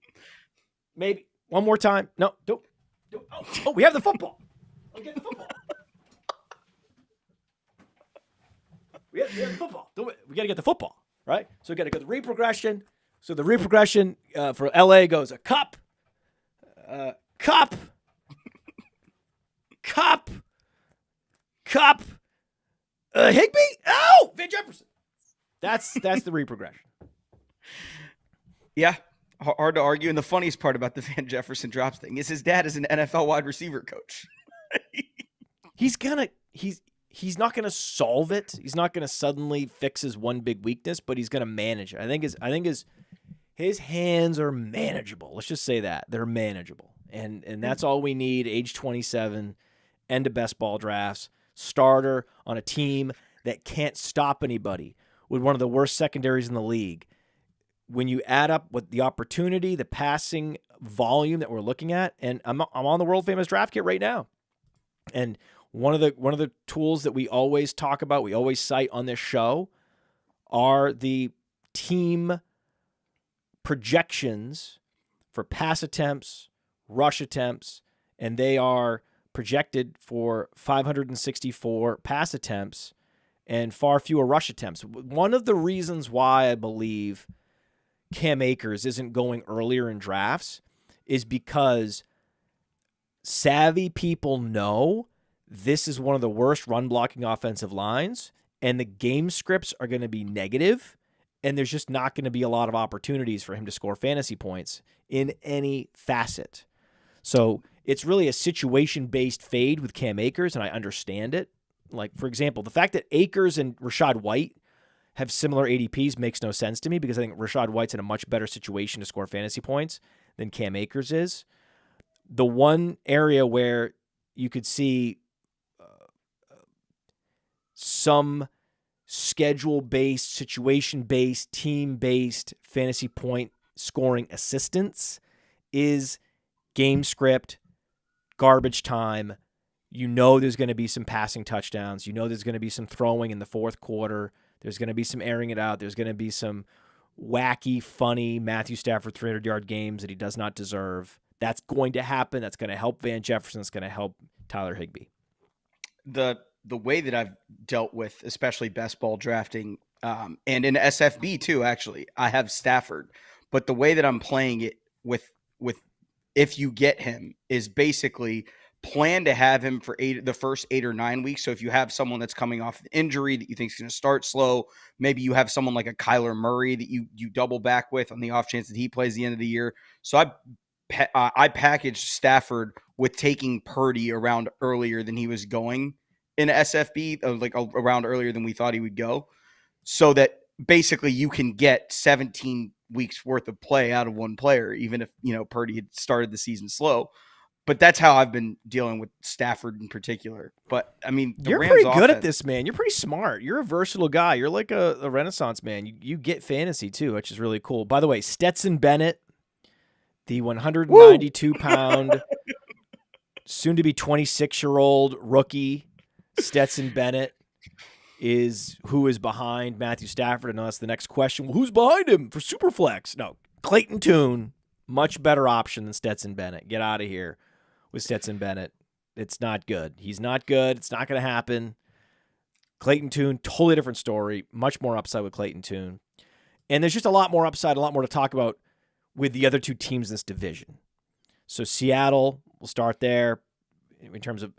maybe one more time? No, don't. Oh, we have the football. I'm getting the football. We have the football. We got to get the football, right? So we got to get the read progression. So the reprogression for LA goes a cup, Higbee. Oh, Van Jefferson. That's the reprogression. Yeah, hard to argue. And the funniest part about the Van Jefferson drops thing is his dad is an NFL wide receiver coach. He's not gonna solve it. He's not gonna suddenly fix his one big weakness, but he's gonna manage it. I think his hands are manageable. Let's just say that. They're manageable. And that's all we need. Age 27, end of best ball drafts, starter on a team that can't stop anybody with one of the worst secondaries in the league. When you add up what the opportunity, the passing volume that we're looking at, and I'm on the world famous draft kit right now. And one of the tools that we always talk about, we always cite on this show, are the team projections for pass attempts, rush attempts, and they are projected for 564 pass attempts and far fewer rush attempts. One of the reasons why I believe Cam Akers isn't going earlier in drafts is because savvy people know this is one of the worst run blocking offensive lines, and the game scripts are going to be negative, and there's just not going to be a lot of opportunities for him to score fantasy points in any facet. So it's really a situation-based fade with Cam Akers, and I understand it. Like, for example, the fact that Akers and Rachaad White have similar ADPs makes no sense to me because I think Rachaad White's in a much better situation to score fantasy points than Cam Akers is. The one area where you could see some schedule-based, situation-based, team-based fantasy point scoring assistance is game script, garbage time. You know there's going to be some passing touchdowns. You know there's going to be some throwing in the fourth quarter. There's going to be some airing it out. There's going to be some wacky, funny Matthew Stafford 300-yard games that he does not deserve. That's going to happen. That's going to help Van Jefferson. It's going to help Tyler Higbee. The way that I've dealt with, especially best ball drafting, and in SFB too, actually, I have Stafford. But the way that I'm playing it with if you get him is basically plan to have him for the first 8 or 9 weeks. So if you have someone that's coming off an injury that you think is going to start slow, maybe you have someone like a Kyler Murray that you double back with on the off chance that he plays the end of the year. So I packaged Stafford with taking Purdy around earlier than he was going in SFB, like around earlier than we thought he would go, so that basically you can get 17 weeks worth of play out of one player, even if, Purdy had started the season slow. But that's how I've been dealing with Stafford in particular. But I mean, the You're Rams pretty good at offense- this, man. You're pretty smart. You're a versatile guy. You're like a Renaissance man. You get fantasy too, which is really cool. By the way, Stetson Bennett, the 192-pound, soon-to-be 26-year-old rookie Stetson Bennett is who is behind Matthew Stafford. And that's the next question. Well, who's behind him for Superflex? No, Clayton Tune, much better option than Stetson Bennett. Get out of here with Stetson Bennett. It's not good. He's not good. It's not going to happen. Clayton Tune, totally different story. Much more upside with Clayton Tune. And there's just a lot more upside, a lot more to talk about with the other two teams in this division. So Seattle, we'll start there in terms of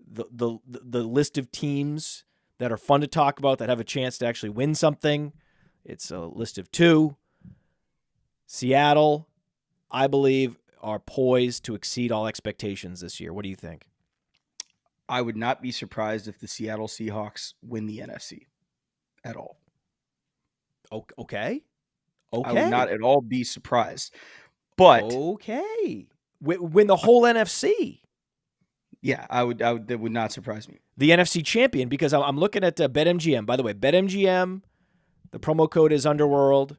the list of teams that are fun to talk about, that have a chance to actually win something. It's a list of 2. Seattle, I believe, are poised to exceed all expectations this year. What do you think? I would not be surprised if the Seattle Seahawks win the NFC at all. Okay. I would not at all be surprised. But okay. Win the whole NFC. Yeah, that would not surprise me. The NFC champion, because I'm looking at BetMGM. By the way, BetMGM, the promo code is Underworld.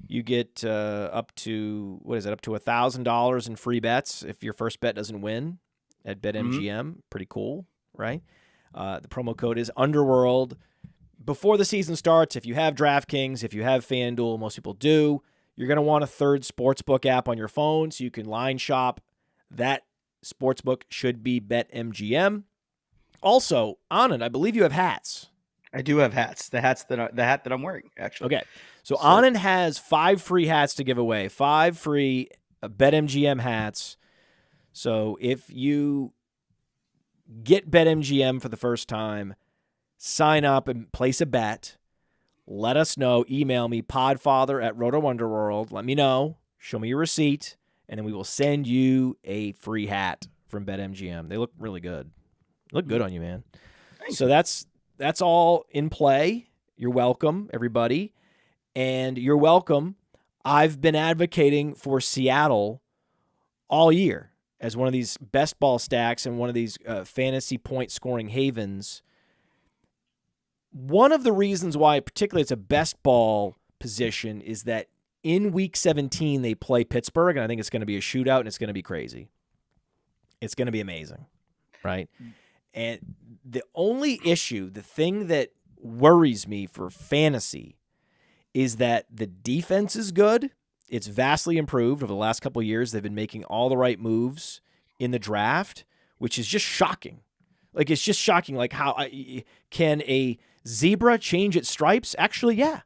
You get up to $1,000 in free bets if your first bet doesn't win at BetMGM. Mm-hmm. Pretty cool, right? The promo code is Underworld. Before the season starts, if you have DraftKings, if you have FanDuel, most people do, you're going to want a third sportsbook app on your phone so you can line shop. That sportsbook should be BetMGM. Also, Anand, I believe you have hats. I do have hats. The hat that I'm wearing, actually. Okay. So Anand has 5 free hats to give away. 5 free BetMGM hats. So if you get BetMGM for the first time, sign up and place a bet. Let us know. Email me, podfather@RotoWonderworld. Let me know. Show me your receipt, and then we will send you a free hat from BetMGM. They look really good. Look good on you, man. Thanks. So that's all in play. You're welcome, everybody. And you're welcome. I've been advocating for Seattle all year as one of these best ball stacks and one of these fantasy point scoring havens. One of the reasons why particularly it's a best ball position is that in Week 17 they play Pittsburgh, and I think it's going to be a shootout, and it's going to be crazy. It's going to be amazing, right? And the only issue, the thing that worries me for fantasy is that the defense is good. It's vastly improved over the last couple of years. They've been making all the right moves in the draft, which is just shocking. Like, it's just shocking. Like, how can a zebra change its stripes? Actually, yeah.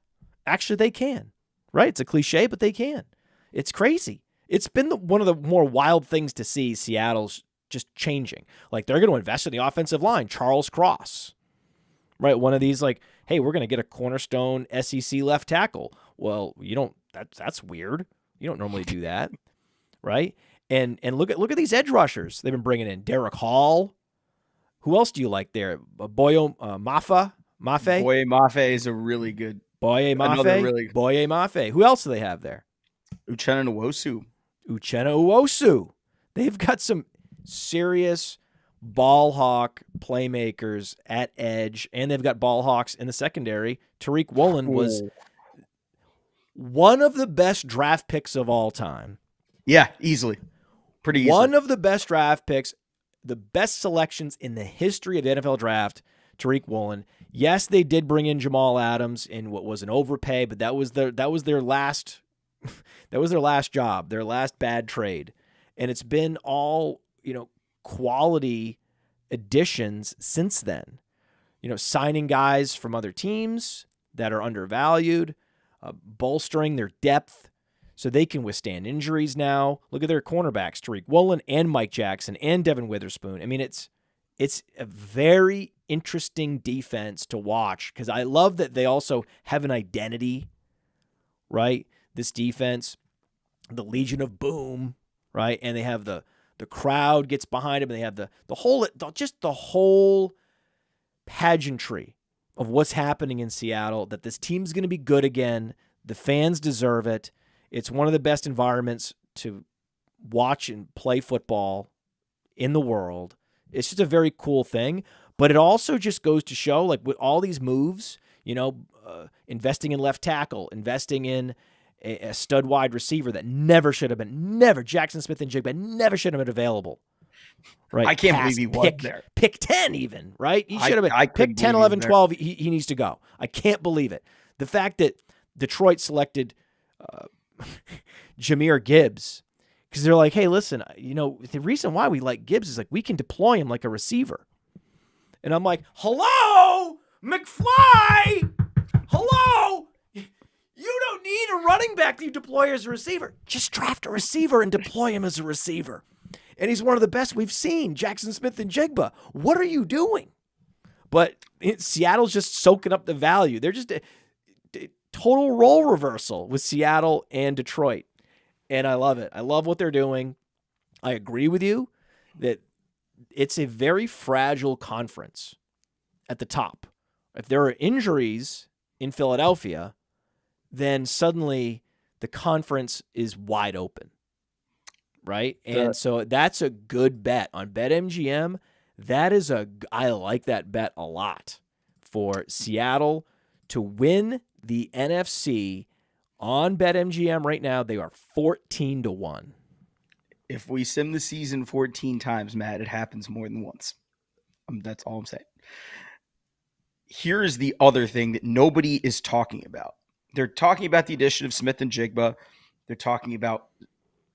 Actually, they can. Right? It's a cliche, but they can. It's crazy. It's been one of the more wild things to see Seattle's just changing. Like, they're going to invest in the offensive line. Charles Cross. Right? One of these, like, hey, we're going to get a cornerstone SEC left tackle. Well, you don't. That's weird. You don't normally do that. Right? And look at these edge rushers they've been bringing in. Derek Hall. Who else do you like there? Boye Mafe? Boye Mafe is a really good. Boye Mafe. Who else do they have there? Uchenna Nwosu. They've got some serious ball hawk playmakers at edge, and they've got ball hawks in the secondary. Tariq Woolen was one of the best draft picks of all time. Yeah, easily. Pretty easily. One of the best draft picks, the best selections in the history of the NFL draft, Tariq Woolen. Yes, they did bring in Jamal Adams in what was an overpay, but that was their last job, their last bad trade. And it's been all, quality additions since then. Signing guys from other teams that are undervalued, bolstering their depth so they can withstand injuries now. Look at their cornerbacks, Tariq Woolen and Mike Jackson and Devin Witherspoon. I mean, it's a very interesting defense to watch because I love that they also have an identity, right? This defense, the Legion of Boom, right? And they have the crowd gets behind them, and they have the whole pageantry of what's happening in Seattle, that this team's going to be good again. The fans deserve it. It's one of the best environments to watch and play football in the world. It's just a very cool thing. But it also just goes to show, like, with all these moves, investing in left tackle, investing in a stud wide receiver that never should have been, Jackson Smith-Njigba never should have been available. Right? I can't believe he was there. Pick 10 even, right? He should have been pick 10, 11, 12. He needs to go. I can't believe it. The fact that Detroit selected Jahmyr Gibbs, because they're like, hey, listen, the reason why we like Gibbs is like we can deploy him like a receiver. And I'm like, hello, McFly! Hello! You don't need a running back that you deploy as a receiver. Just draft a receiver and deploy him as a receiver. And he's one of the best we've seen, Jackson Smith-Njigba. What are you doing? But Seattle's just soaking up the value. They're just a total role reversal with Seattle and Detroit. And I love it. I love what they're doing. I agree with you that it's a very fragile conference at the top. If there are injuries in Philadelphia, then suddenly the conference is wide open, right? And so that's a good bet on BetMGM. I like that bet a lot for Seattle to win the NFC on BetMGM right now. They are 14-1. If we sim the season 14 times, Matt, it happens more than once. That's all I'm saying. Here is the other thing that nobody is talking about. They're talking about the addition of Smith-Njigba. They're talking about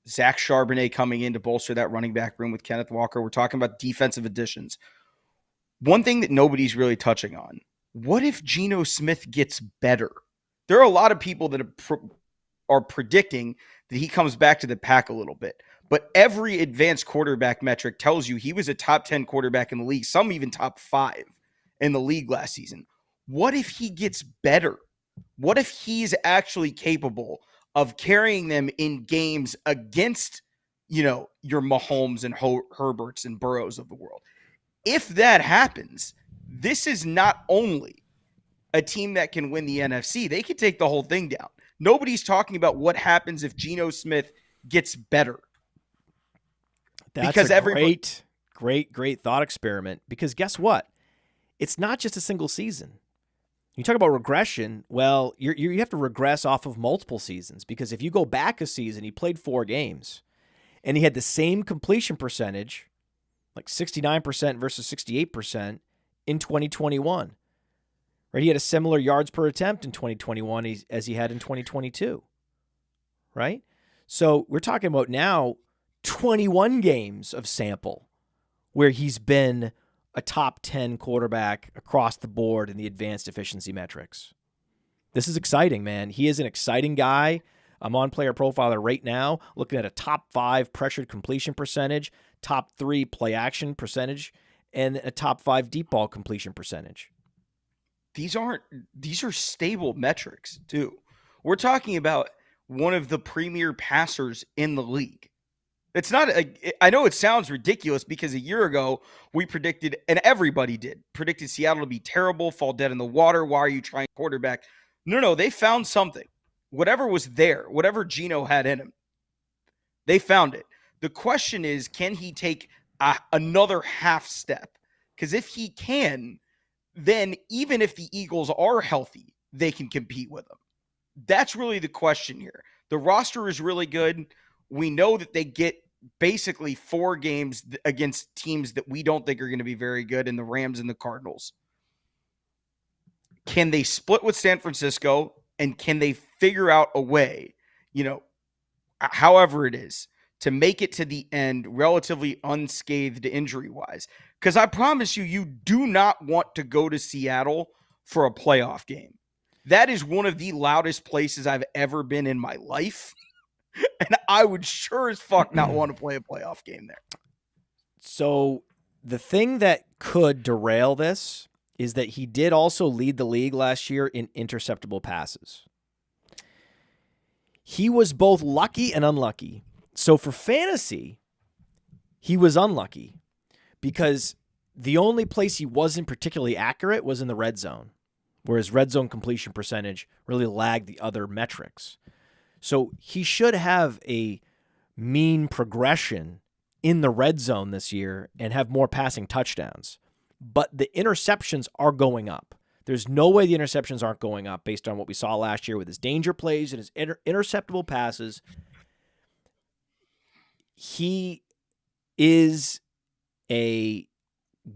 Zach Charbonnet coming in to bolster that running back room with Kenneth Walker. We're talking about defensive additions. One thing that nobody's really touching on, what if Geno Smith gets better? There are a lot of people that are predicting that he comes back to the pack a little bit. But every advanced quarterback metric tells you he was a top 10 quarterback in the league, some even top 5 in the league last season. What if he gets better? What if he's actually capable of carrying them in games against, your Mahomes and Herberts and Burrows of the world? If that happens, this is not only a team that can win the NFC, they could take the whole thing down. Nobody's talking about what happens if Geno Smith gets better. That's because a great thought experiment. Because guess what? It's not just a single season. You talk about regression. Well, you have to regress off of multiple seasons, because if you go back a season, he played 4 games, and he had the same completion percentage, like 69% versus 68% in 2021. Right? He had a similar yards per attempt in 2021 as he had in 2022. Right? So we're talking about now 21 games of sample where he's been a top 10 quarterback across the board in the advanced efficiency metrics. This is exciting, man. He is an exciting guy. I'm on Player Profiler right now, looking at a top 5 pressured completion percentage, top 3 play action percentage, and a top 5 deep ball completion percentage. These are stable metrics too. We're talking about one of the premier passers in the league. It's not, I know it sounds ridiculous because a year ago we predicted, and everybody predicted Seattle to be terrible, fall dead in the water. Why are you trying quarterback? No, they found something. Whatever was there, whatever Geno had in him, they found it. The question is, can he take another half step? Because if he can, then even if the Eagles are healthy, they can compete with them. That's really the question here. The roster is really good. We know that they get basically 4 games against teams that we don't think are going to be very good, in the Rams and the Cardinals. Can they split with San Francisco, and can they figure out a way, however it is, to make it to the end relatively unscathed injury-wise? Because I promise you, you do not want to go to Seattle for a playoff game. That is one of the loudest places I've ever been in my life. And I would sure as fuck not want to play a playoff game there. So the thing that could derail this is that he did also lead the league last year in interceptable passes. He was both lucky and unlucky. So for fantasy, he was unlucky because the only place he wasn't particularly accurate was in the red zone, whereas red zone completion percentage really lagged the other metrics. So he should have a mean progression in the red zone this year and have more passing touchdowns. But the interceptions are going up. There's no way the interceptions aren't going up based on what we saw last year with his danger plays and his interceptable passes. He is a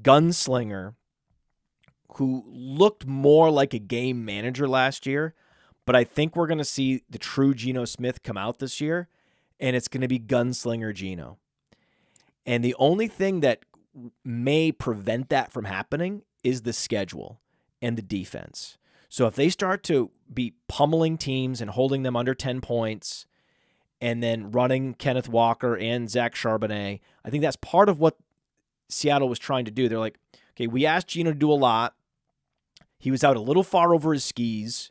gunslinger who looked more like a game manager last year, but I think we're going to see the true Geno Smith come out this year, and it's going to be gunslinger Geno. And the only thing that may prevent that from happening is the schedule and the defense. So if they start to be pummeling teams and holding them under 10 points and then running Kenneth Walker and Zach Charbonnet, I think that's part of what Seattle was trying to do. They're like, okay, we asked Geno to do a lot. He was out a little far over his skis,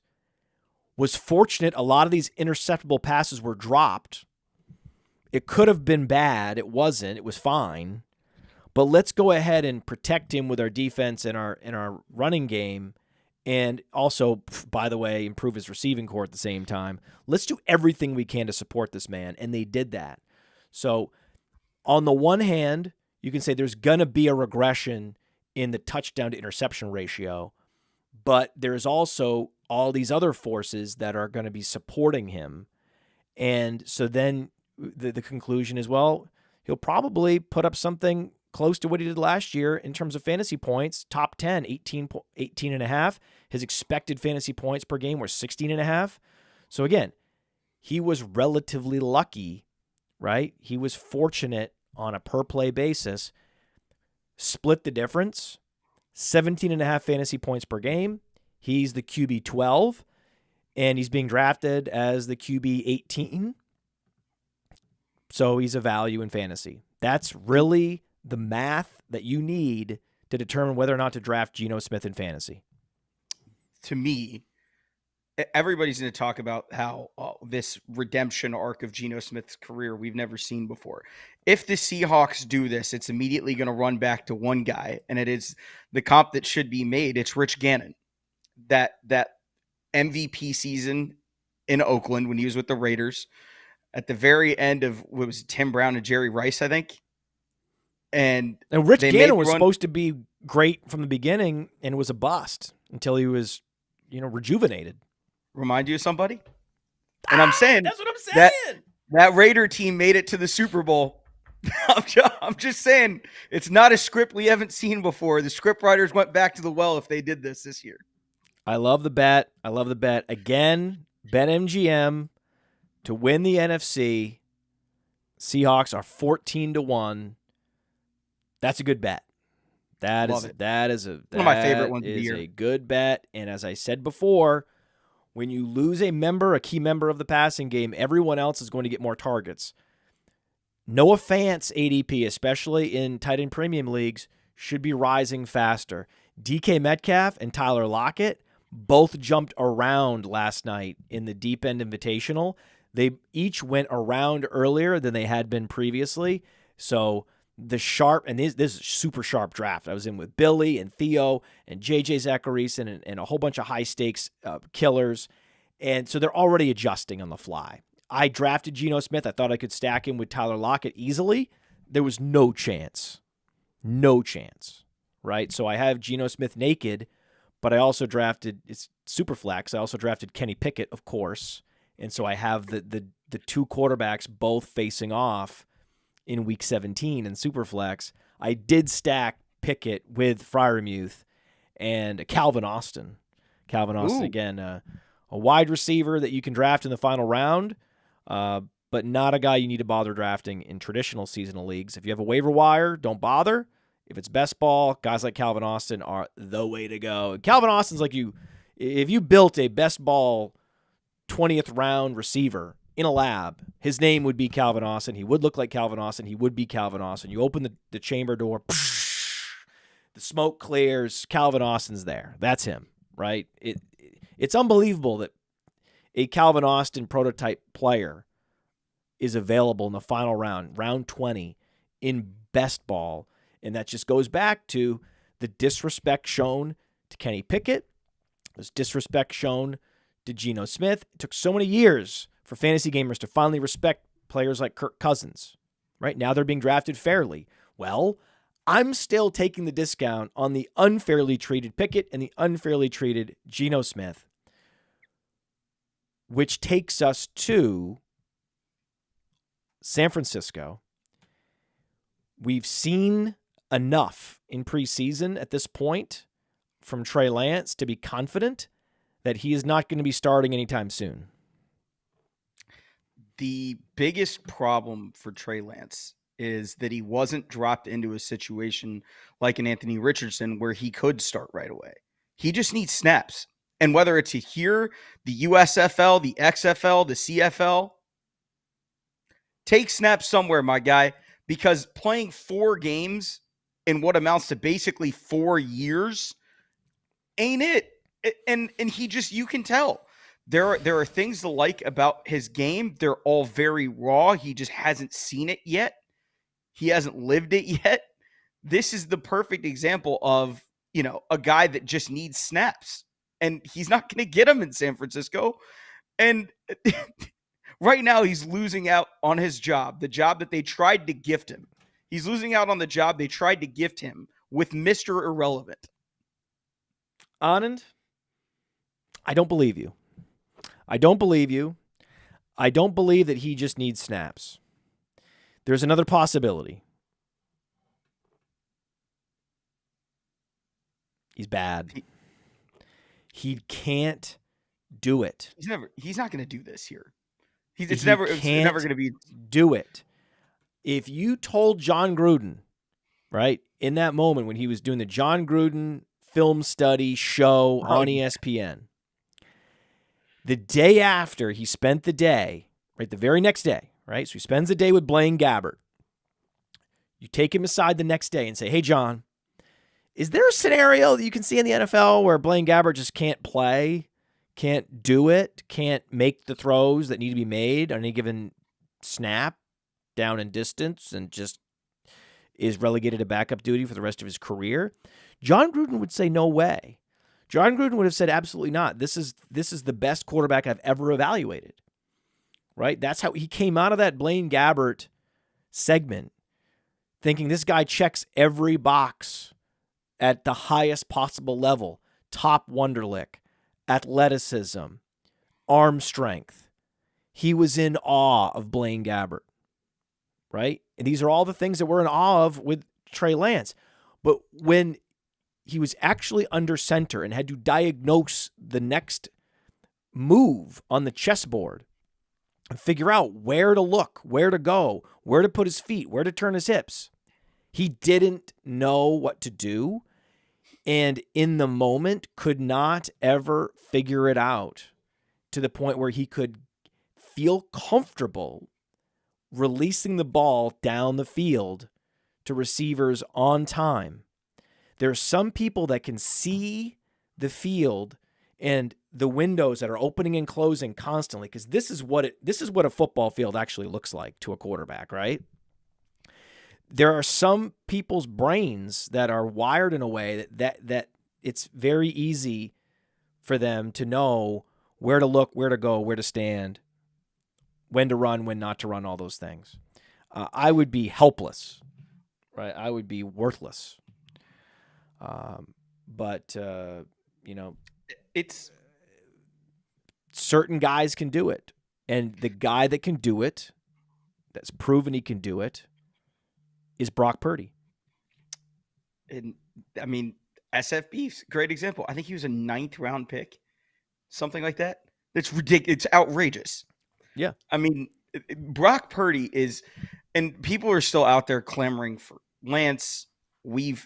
was fortunate a lot of these interceptable passes were dropped. It could have been bad. It wasn't. It was fine. But let's go ahead and protect him with our defense and our running game, and also, by the way, improve his receiving core at the same time. Let's do everything we can to support this man, and they did that. So on the one hand, you can say there's going to be a regression in the touchdown to interception ratio, but there's also all these other forces that are going to be supporting him. And so then the conclusion is, well, he'll probably put up something close to what he did last year in terms of fantasy points, top 10, 18 and a half. His expected fantasy points per game were 16 and a half. So again, he was relatively lucky, right? He was fortunate on a per play basis. Split the difference, 17 and a half fantasy points per game. He's the QB 12, and he's being drafted as the QB 18. So he's a value in fantasy. That's really the math that you need to determine whether or not to draft Geno Smith in fantasy. To me, everybody's going to talk about how this redemption arc of Geno Smith's career we've never seen before. If the Seahawks do this, it's immediately going to run back to one guy, and it is the comp that should be made. It's Rich Gannon. That MVP season in Oakland when he was with the Raiders at the very end of what was it, Tim Brown and Jerry Rice, I think. And Rich Gannon was supposed to be great from the beginning and was a bust until he was, rejuvenated. Remind you of somebody? And I'm saying that's what I'm saying. That Raider team made it to the Super Bowl. I'm just saying it's not a script we haven't seen before. The script writers went back to the well if they did this year. I love the bet. Again, BetMGM to win the NFC. Seahawks are 14-1. That's a good bet. That is one of my favorite ones of the year. A good bet. And as I said before, when you lose a key member of the passing game, everyone else is going to get more targets. Noah Fant's ADP, especially in tight end premium leagues, should be rising faster. DK Metcalf and Tyler Lockett both jumped around last night in the Deep End Invitational. They each went around earlier than they had been previously. So the sharp, and this is a super sharp draft. I was in with Billy and Theo and JJ Zacharyson and a whole bunch of high stakes killers. And so they're already adjusting on the fly. I drafted Geno Smith. I thought I could stack him with Tyler Lockett easily. There was no chance. Right? So I have Geno Smith naked, but I also drafted, it's super flex. I also drafted Kenny Pickett, of course. And so I have the two quarterbacks both facing off in week 17 in Superflex. I did stack Pickett with Freiermuth and Calvin Austin. Ooh. Again, a wide receiver that you can draft in the final round, but not a guy you need to bother drafting in traditional seasonal leagues. If you have a waiver wire, don't bother. If it's best ball, guys like Calvin Austin are the way to go. Calvin Austin's like if you built a best ball 20th round receiver in a lab, his name would be Calvin Austin. He would look like Calvin Austin. He would be Calvin Austin. You open the chamber door, the smoke clears, Calvin Austin's there. That's him, right? It's unbelievable that a Calvin Austin prototype player is available in the final round, round 20, in best ball. And that just goes back to the disrespect shown to Kenny Pickett, this disrespect shown to Geno Smith. It took so many years for fantasy gamers to finally respect players like Kirk Cousins. Right now they're being drafted fairly. Well, I'm still taking the discount on the unfairly treated Pickett and the unfairly treated Geno Smith, which takes us to San Francisco. We've seen enough in preseason at this point from Trey Lance to be confident that he is not going to be starting anytime soon. The biggest problem for Trey Lance is that he wasn't dropped into a situation like an Anthony Richardson where he could start right away. He just needs snaps. And whether it's here, the USFL, the XFL, the CFL, take snaps somewhere, my guy, because playing 4 games in what amounts to basically 4 years ain't it. And he just, you can tell. There are things to like about his game. They're all very raw. He just hasn't seen it yet. He hasn't lived it yet. This is the perfect example of, a guy that just needs snaps. And he's not going to get them in San Francisco. And right now he's losing out on his job, the job that they tried to gift him. He's losing out on the job they tried to gift him with Mr. Irrelevant. Anand, I don't believe you. I don't believe you. I don't believe that he just needs snaps. There's another possibility. He's bad. He can't do it. He's not going to do this here. It's never going to be. Do it. If you told John Gruden, right, in that moment when he was doing the John Gruden film study show on ESPN, the day after he spent the day, right, the very next day, right, so he spends the day with Blaine Gabbert. You take him aside the next day and say, hey, John, is there a scenario that you can see in the NFL where Blaine Gabbert just can't play, can't do it, can't make the throws that need to be made on any given snap, down and distance, and just is relegated to backup duty for the rest of his career? John Gruden would say no way. John Gruden would have said absolutely not. This is the best quarterback I've ever evaluated. Right? That's how he came out of that Blaine Gabbert segment thinking this guy checks every box at the highest possible level. Top Wonderlic, athleticism, arm strength. He was in awe of Blaine Gabbert. Right? And these are all the things that we're in awe of with Trey Lance. But when he was actually under center and had to diagnose the next move on the chessboard and figure out where to look, where to go, where to put his feet, where to turn his hips, he didn't know what to do, and in the moment could not ever figure it out to the point where he could feel comfortable releasing the ball down the field to receivers on time. There are some people that can see the field and the windows that are opening and closing constantly, because this is what a football field actually looks like to a quarterback, right? There are some people's brains that are wired in a way that it's very easy for them to know where to look, where to go, where to stand, when to run, when not to run, all those things. I would be helpless, right? I would be worthless. But it's certain guys can do it. And the guy that can do it, that's proven he can do it, is Brock Purdy. And I mean, SFB's great example. I think he was a 9th round pick, something like that. It's ridiculous. It's outrageous. Yeah. I mean, Brock Purdy is, and people are still out there clamoring for Lance. Will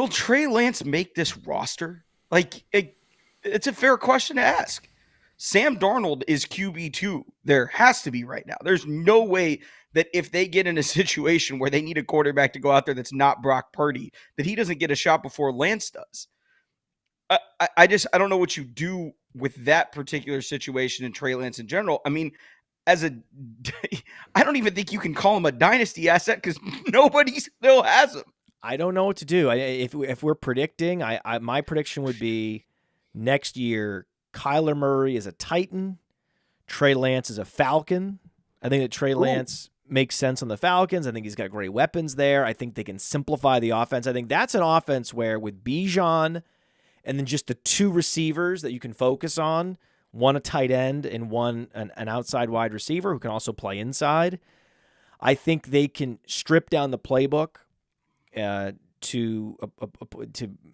Trey Lance make this roster? It's a fair question to ask. Sam Darnold is QB2. There has to be right now. There's no way that if they get in a situation where they need a quarterback to go out there that's not Brock Purdy, that he doesn't get a shot before Lance does. I don't know what you do with that particular situation in Trey Lance in general. I mean, I don't even think you can call him a dynasty asset because nobody still has him. I don't know what to do. If we're predicting, my prediction would be next year Kyler Murray is a Titan. Trey Lance is a Falcon. I think that Trey Lance makes sense on the Falcons. I think he's got great weapons there. I think they can simplify the offense. I think that's an offense where with Bijan and then just the two receivers that you can focus on, one a tight end and one an outside wide receiver who can also play inside, I think they can strip down the playbook to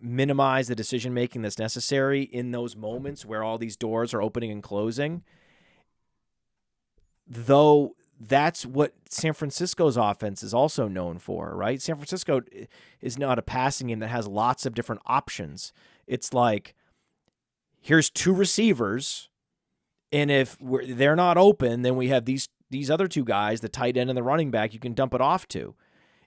minimize the decision-making that's necessary in those moments where all these doors are opening and closing. Though that's what San Francisco's offense is also known for, right? San Francisco is not a passing game that has lots of different options. It's like, here's two receivers, and if they're not open, then we have these other two guys, the tight end and the running back, you can dump it off to.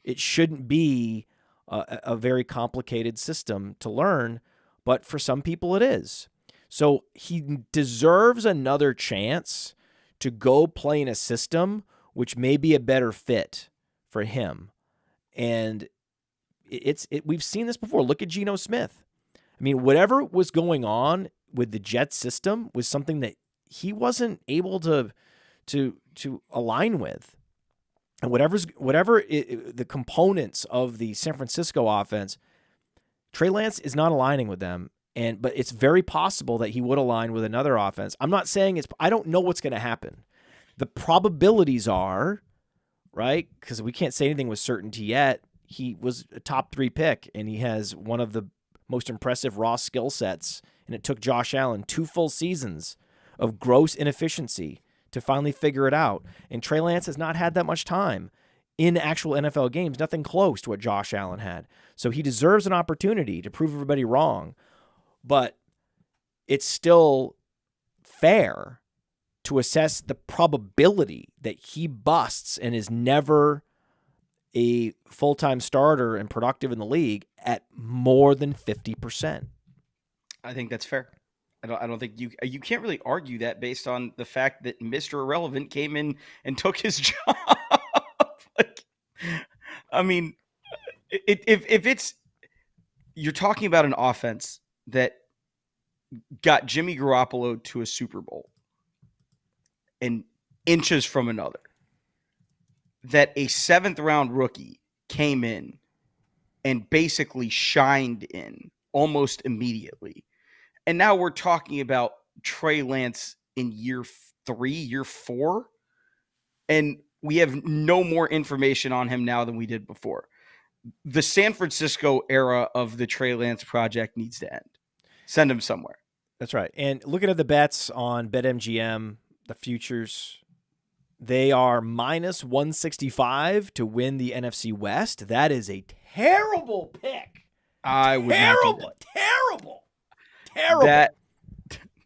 It shouldn't be a very complicated system to learn, but for some people it is. So he deserves another chance to go play in a system which may be a better fit for him. And we've seen this before. Look at Geno Smith. I mean, whatever was going on with the Jets system was something that he wasn't able to align with. And whatever the components of the San Francisco offense, Trey Lance is not aligning with them. But it's very possible that he would align with another offense. I'm not saying I don't know what's going to happen. The probabilities are, right, because we can't say anything with certainty yet, he was a top 3 pick, and he has one of the most impressive raw skill sets, and it took Josh Allen 2 full seasons of gross inefficiency to finally figure it out. And Trey Lance has not had that much time in actual NFL games, nothing close to what Josh Allen had. So he deserves an opportunity to prove everybody wrong. But it's still fair to assess the probability that he busts and is never a full-time starter and productive in the league at more than 50%. I think that's fair. I don't think you can't really argue that based on the fact that Mr. Irrelevant came in and took his job. I mean, if it's you're talking about an offense that got Jimmy Garoppolo to a Super Bowl and inches from another, that a 7th-round rookie came in and basically shined in almost immediately. And now we're talking about Trey Lance in year 3, year 4, and we have no more information on him now than we did before. The San Francisco era of the Trey Lance project needs to end. Send him somewhere. That's right. And looking at the bets on BetMGM, the futures, they are minus 165 to win the NFC West. That is a terrible pick. I would not do that. Terrible.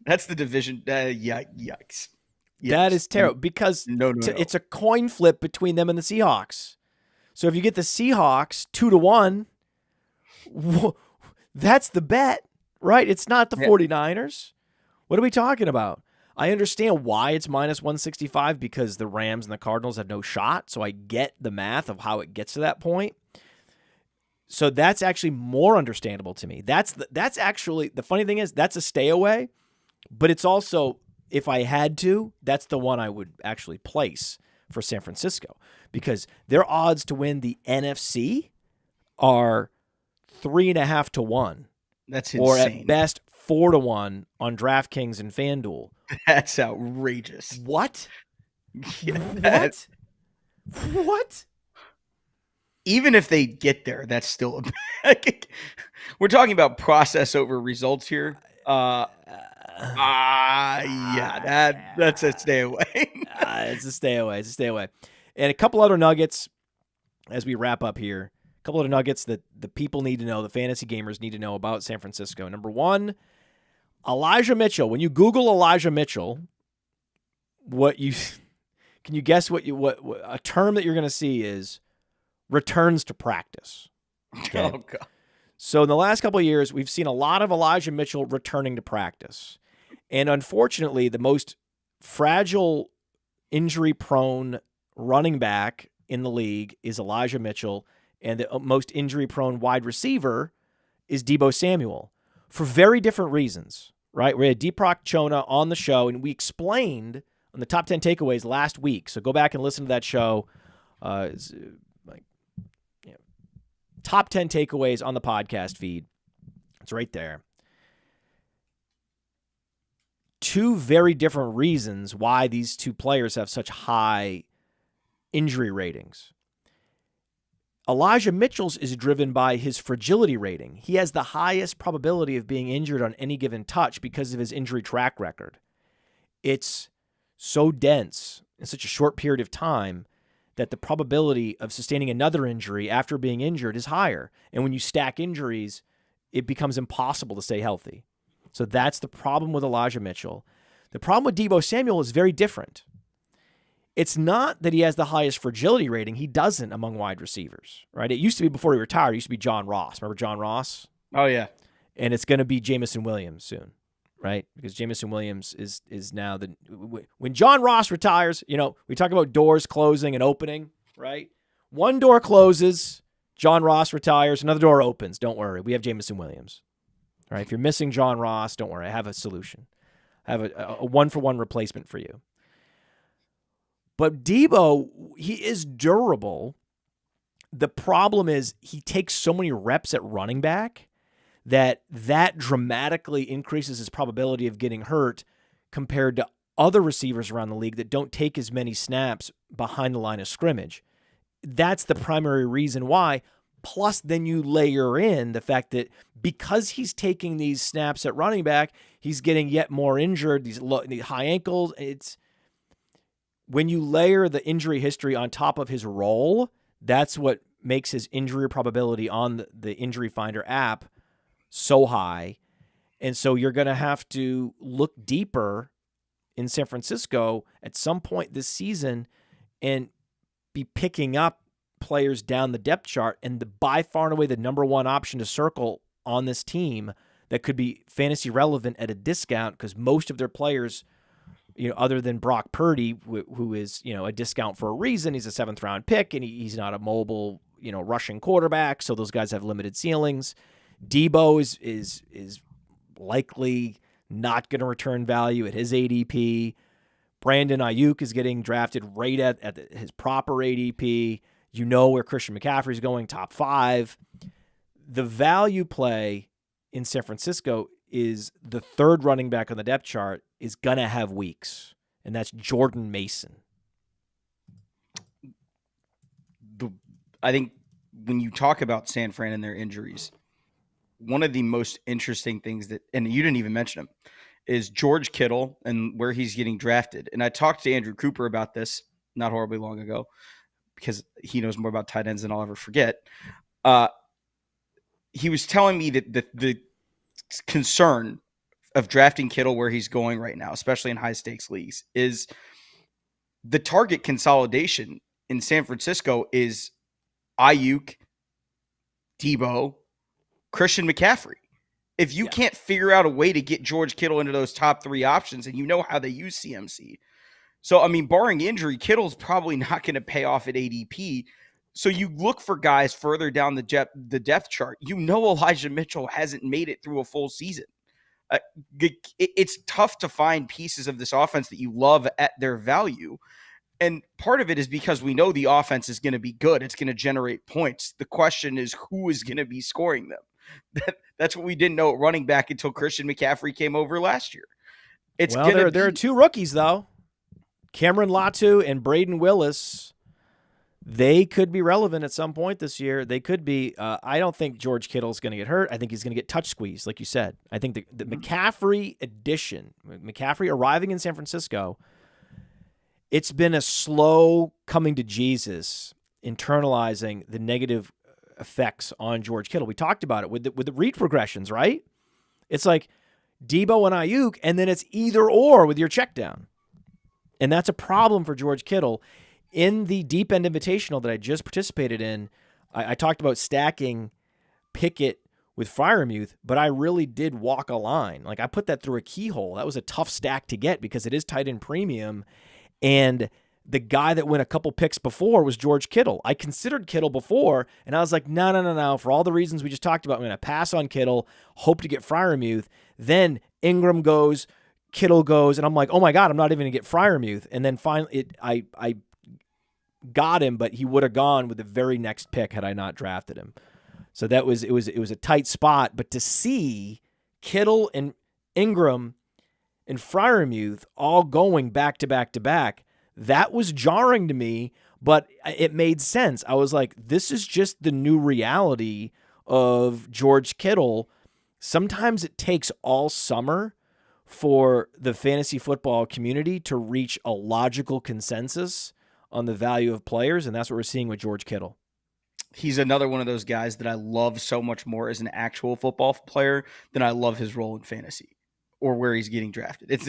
That's the division. Yikes. That is terrible because no. It's a coin flip between them and the Seahawks. So if you get the Seahawks 2-1, that's the bet, right? It's not the 49ers. What are we talking about? I understand why it's minus 165 because the Rams and the Cardinals have no shot. So I get the math of how it gets to that point. So that's actually more understandable to me. That's actually, the funny thing is, that's a stay away, but it's also, if I had to, that's the one I would actually place for San Francisco because their odds to win the NFC are 3.5 to 1. That's insane. Or at best 4 to 1 on DraftKings and FanDuel. That's outrageous. What? Yeah, What? Even if they get there, that's still we're talking about process over results here. That's a stay away. It's a stay away. And a couple other nuggets as we wrap up here. A couple other nuggets that the people need to know, the fantasy gamers need to know about San Francisco. Number 1, Elijah Mitchell. When you Google Elijah Mitchell, can you guess what a term that you're going to see is returns to practice. Okay? Oh, God. So in the last couple of years, we've seen a lot of Elijah Mitchell returning to practice. And unfortunately, the most fragile, injury-prone running back in the league is Elijah Mitchell, and the most injury-prone wide receiver is Deebo Samuel for very different reasons, right? We had Deepak Chona on the show, and we explained on the top 10 takeaways last week. So go back and listen to that show. Top 10 takeaways on the podcast feed. It's right there. Two very different reasons why these two players have such high injury ratings. Elijah Mitchell's is driven by his fragility rating. He has the highest probability of being injured on any given touch because of his injury track record. It's so dense in such a short period of time that the probability of sustaining another injury after being injured is higher. And when you stack injuries, it becomes impossible to stay healthy. So that's the problem with Elijah Mitchell. The problem with Deebo Samuel is very different. It's not that he has the highest fragility rating. He doesn't among wide receivers, right? It used to be before he retired. It used to be John Ross. Remember John Ross? Oh, yeah. And it's going to be Jamison Williams soon, right? Because Jamison Williams is now when John Ross retires, we talk about doors closing and opening, right? One door closes, John Ross retires, another door opens. Don't worry. We have Jamison Williams. All right, if you're missing John Ross, don't worry. I have a solution. I have a one-for-one replacement for you. But Deebo, he is durable. The problem is he takes so many reps at running back that dramatically increases his probability of getting hurt compared to other receivers around the league that don't take as many snaps behind the line of scrimmage. That's the primary reason why. Plus, then you layer in the fact that because he's taking these snaps at running back, he's getting yet more injured, these high ankles. It's when you layer the injury history on top of his role, that's what makes his injury probability on the Injury Finder app so high. And so you're going to have to look deeper in San Francisco at some point this season and be picking up players down the depth chart, and by far and away the number one option to circle on this team that could be fantasy relevant at a discount, because most of their players, other than Brock Purdy, who is, a discount for a reason. He's a 7th round pick, and he's not a mobile, rushing quarterback. So those guys have limited ceilings. Deebo is likely not going to return value at his ADP. Brandon Ayuk is getting drafted right at his proper ADP. Where Christian McCaffrey is going, top 5. The value play in San Francisco is the third running back on the depth chart is going to have weeks, and that's Jordan Mason. I think when you talk about San Fran and their injuries, one of the most interesting things and you didn't even mention him, is George Kittle and where he's getting drafted. And I talked to Andrew Cooper about this not horribly long ago, because he knows more about tight ends than I'll ever forget. He was telling me that the concern of drafting Kittle where he's going right now, especially in high-stakes leagues, is the target consolidation in San Francisco is Ayuk, Deebo, Christian McCaffrey. If you can't figure out a way to get George Kittle into those top 3 options, and how they use CMC. So, barring injury, Kittle's probably not going to pay off at ADP. So you look for guys further down the depth chart. Elijah Mitchell hasn't made it through a full season. It's tough to find pieces of this offense that you love at their value. And part of it is because we know the offense is going to be good. It's going to generate points. The question is who is going to be scoring them. That's what we didn't know at running back until Christian McCaffrey came over last year. There are 2 rookies, though. Cameron Latu and Braden Willis, they could be relevant at some point this year. They could be. I don't think George Kittle's going to get hurt. I think he's going to get touch squeezed, like you said. I think the McCaffrey addition, McCaffrey arriving in San Francisco, it's been a slow coming to Jesus, internalizing the negative effects on George Kittle. We talked about it with the read progressions, right? It's like Deebo and Ayuk, and then it's either or with your check down. And that's a problem for George Kittle. In the Deep End Invitational that I just participated in, I talked about stacking Pickett with Freiermuth, but I really did walk a line. Like, I put that through a keyhole. That was a tough stack to get because it is tight end premium. And the guy that went a couple picks before was George Kittle. I considered Kittle before, and I was like, no. For all the reasons we just talked about, I'm going to pass on Kittle, hope to get Freiermuth. Then Ingram goes, Kittle goes, and I'm like, oh my God, I'm not even going to get Freiermuth. And then finally, I got him, but he would have gone with the very next pick had I not drafted him. So it was a tight spot. But to see Kittle and Ingram and Freiermuth all going back to back to back, that was jarring to me, but it made sense. I was like, this is just the new reality of George Kittle. Sometimes it takes all summer for the fantasy football community to reach a logical consensus on the value of players, and that's what we're seeing with George Kittle. He's another one of those guys that I love so much more as an actual football player than I love his role in fantasy or where he's getting drafted. It's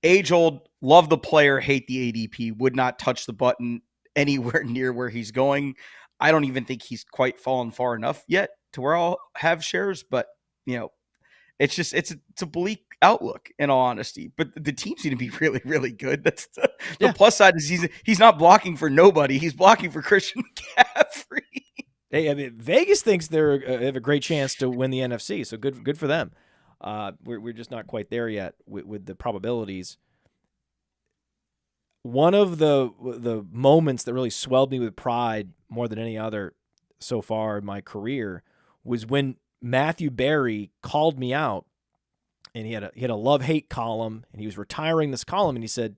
age-old, love the player, hate the ADP, would not touch the button anywhere near where he's going. I don't even think he's quite fallen far enough yet to where I'll have shares, but it's just it's a bleak outlook in all honesty. But the team seem to be really, really good. That's the plus side is he's not blocking for nobody. He's blocking for Christian McCaffrey. Hey, I mean, Vegas thinks they have a great chance to win the NFC, so good for them. We're just not quite there yet with the probabilities. One of the moments that really swelled me with pride more than any other so far in my career was when Matthew Berry called me out, and he had a love-hate column, and he was retiring this column, and he said,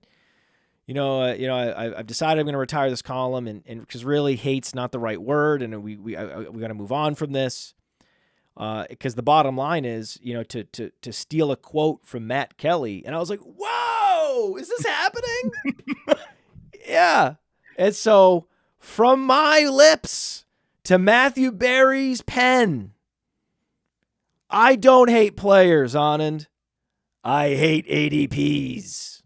I've decided I'm going to retire this column, and because really hate's not the right word, and we got to move on from this. Because the bottom line is, to steal a quote from Matt Kelly. And I was like, whoa, is this happening? Yeah. And so from my lips to Matthew Berry's pen, I don't hate players, Anand. I hate ADPs.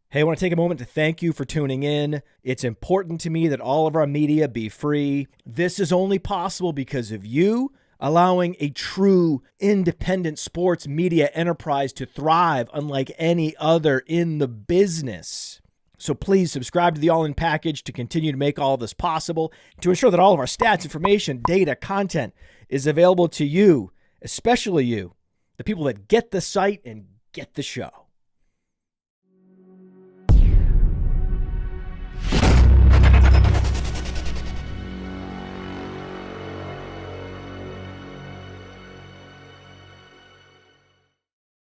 Hey, I want to take a moment to thank you for tuning in. It's important to me that all of our media be free. This is only possible because of you allowing a true independent sports media enterprise to thrive unlike any other in the business. So please subscribe to the All In Package to continue to make all of this possible, to ensure that all of our stats, information, data, content is available to you, especially you, the people that get the site and get the show.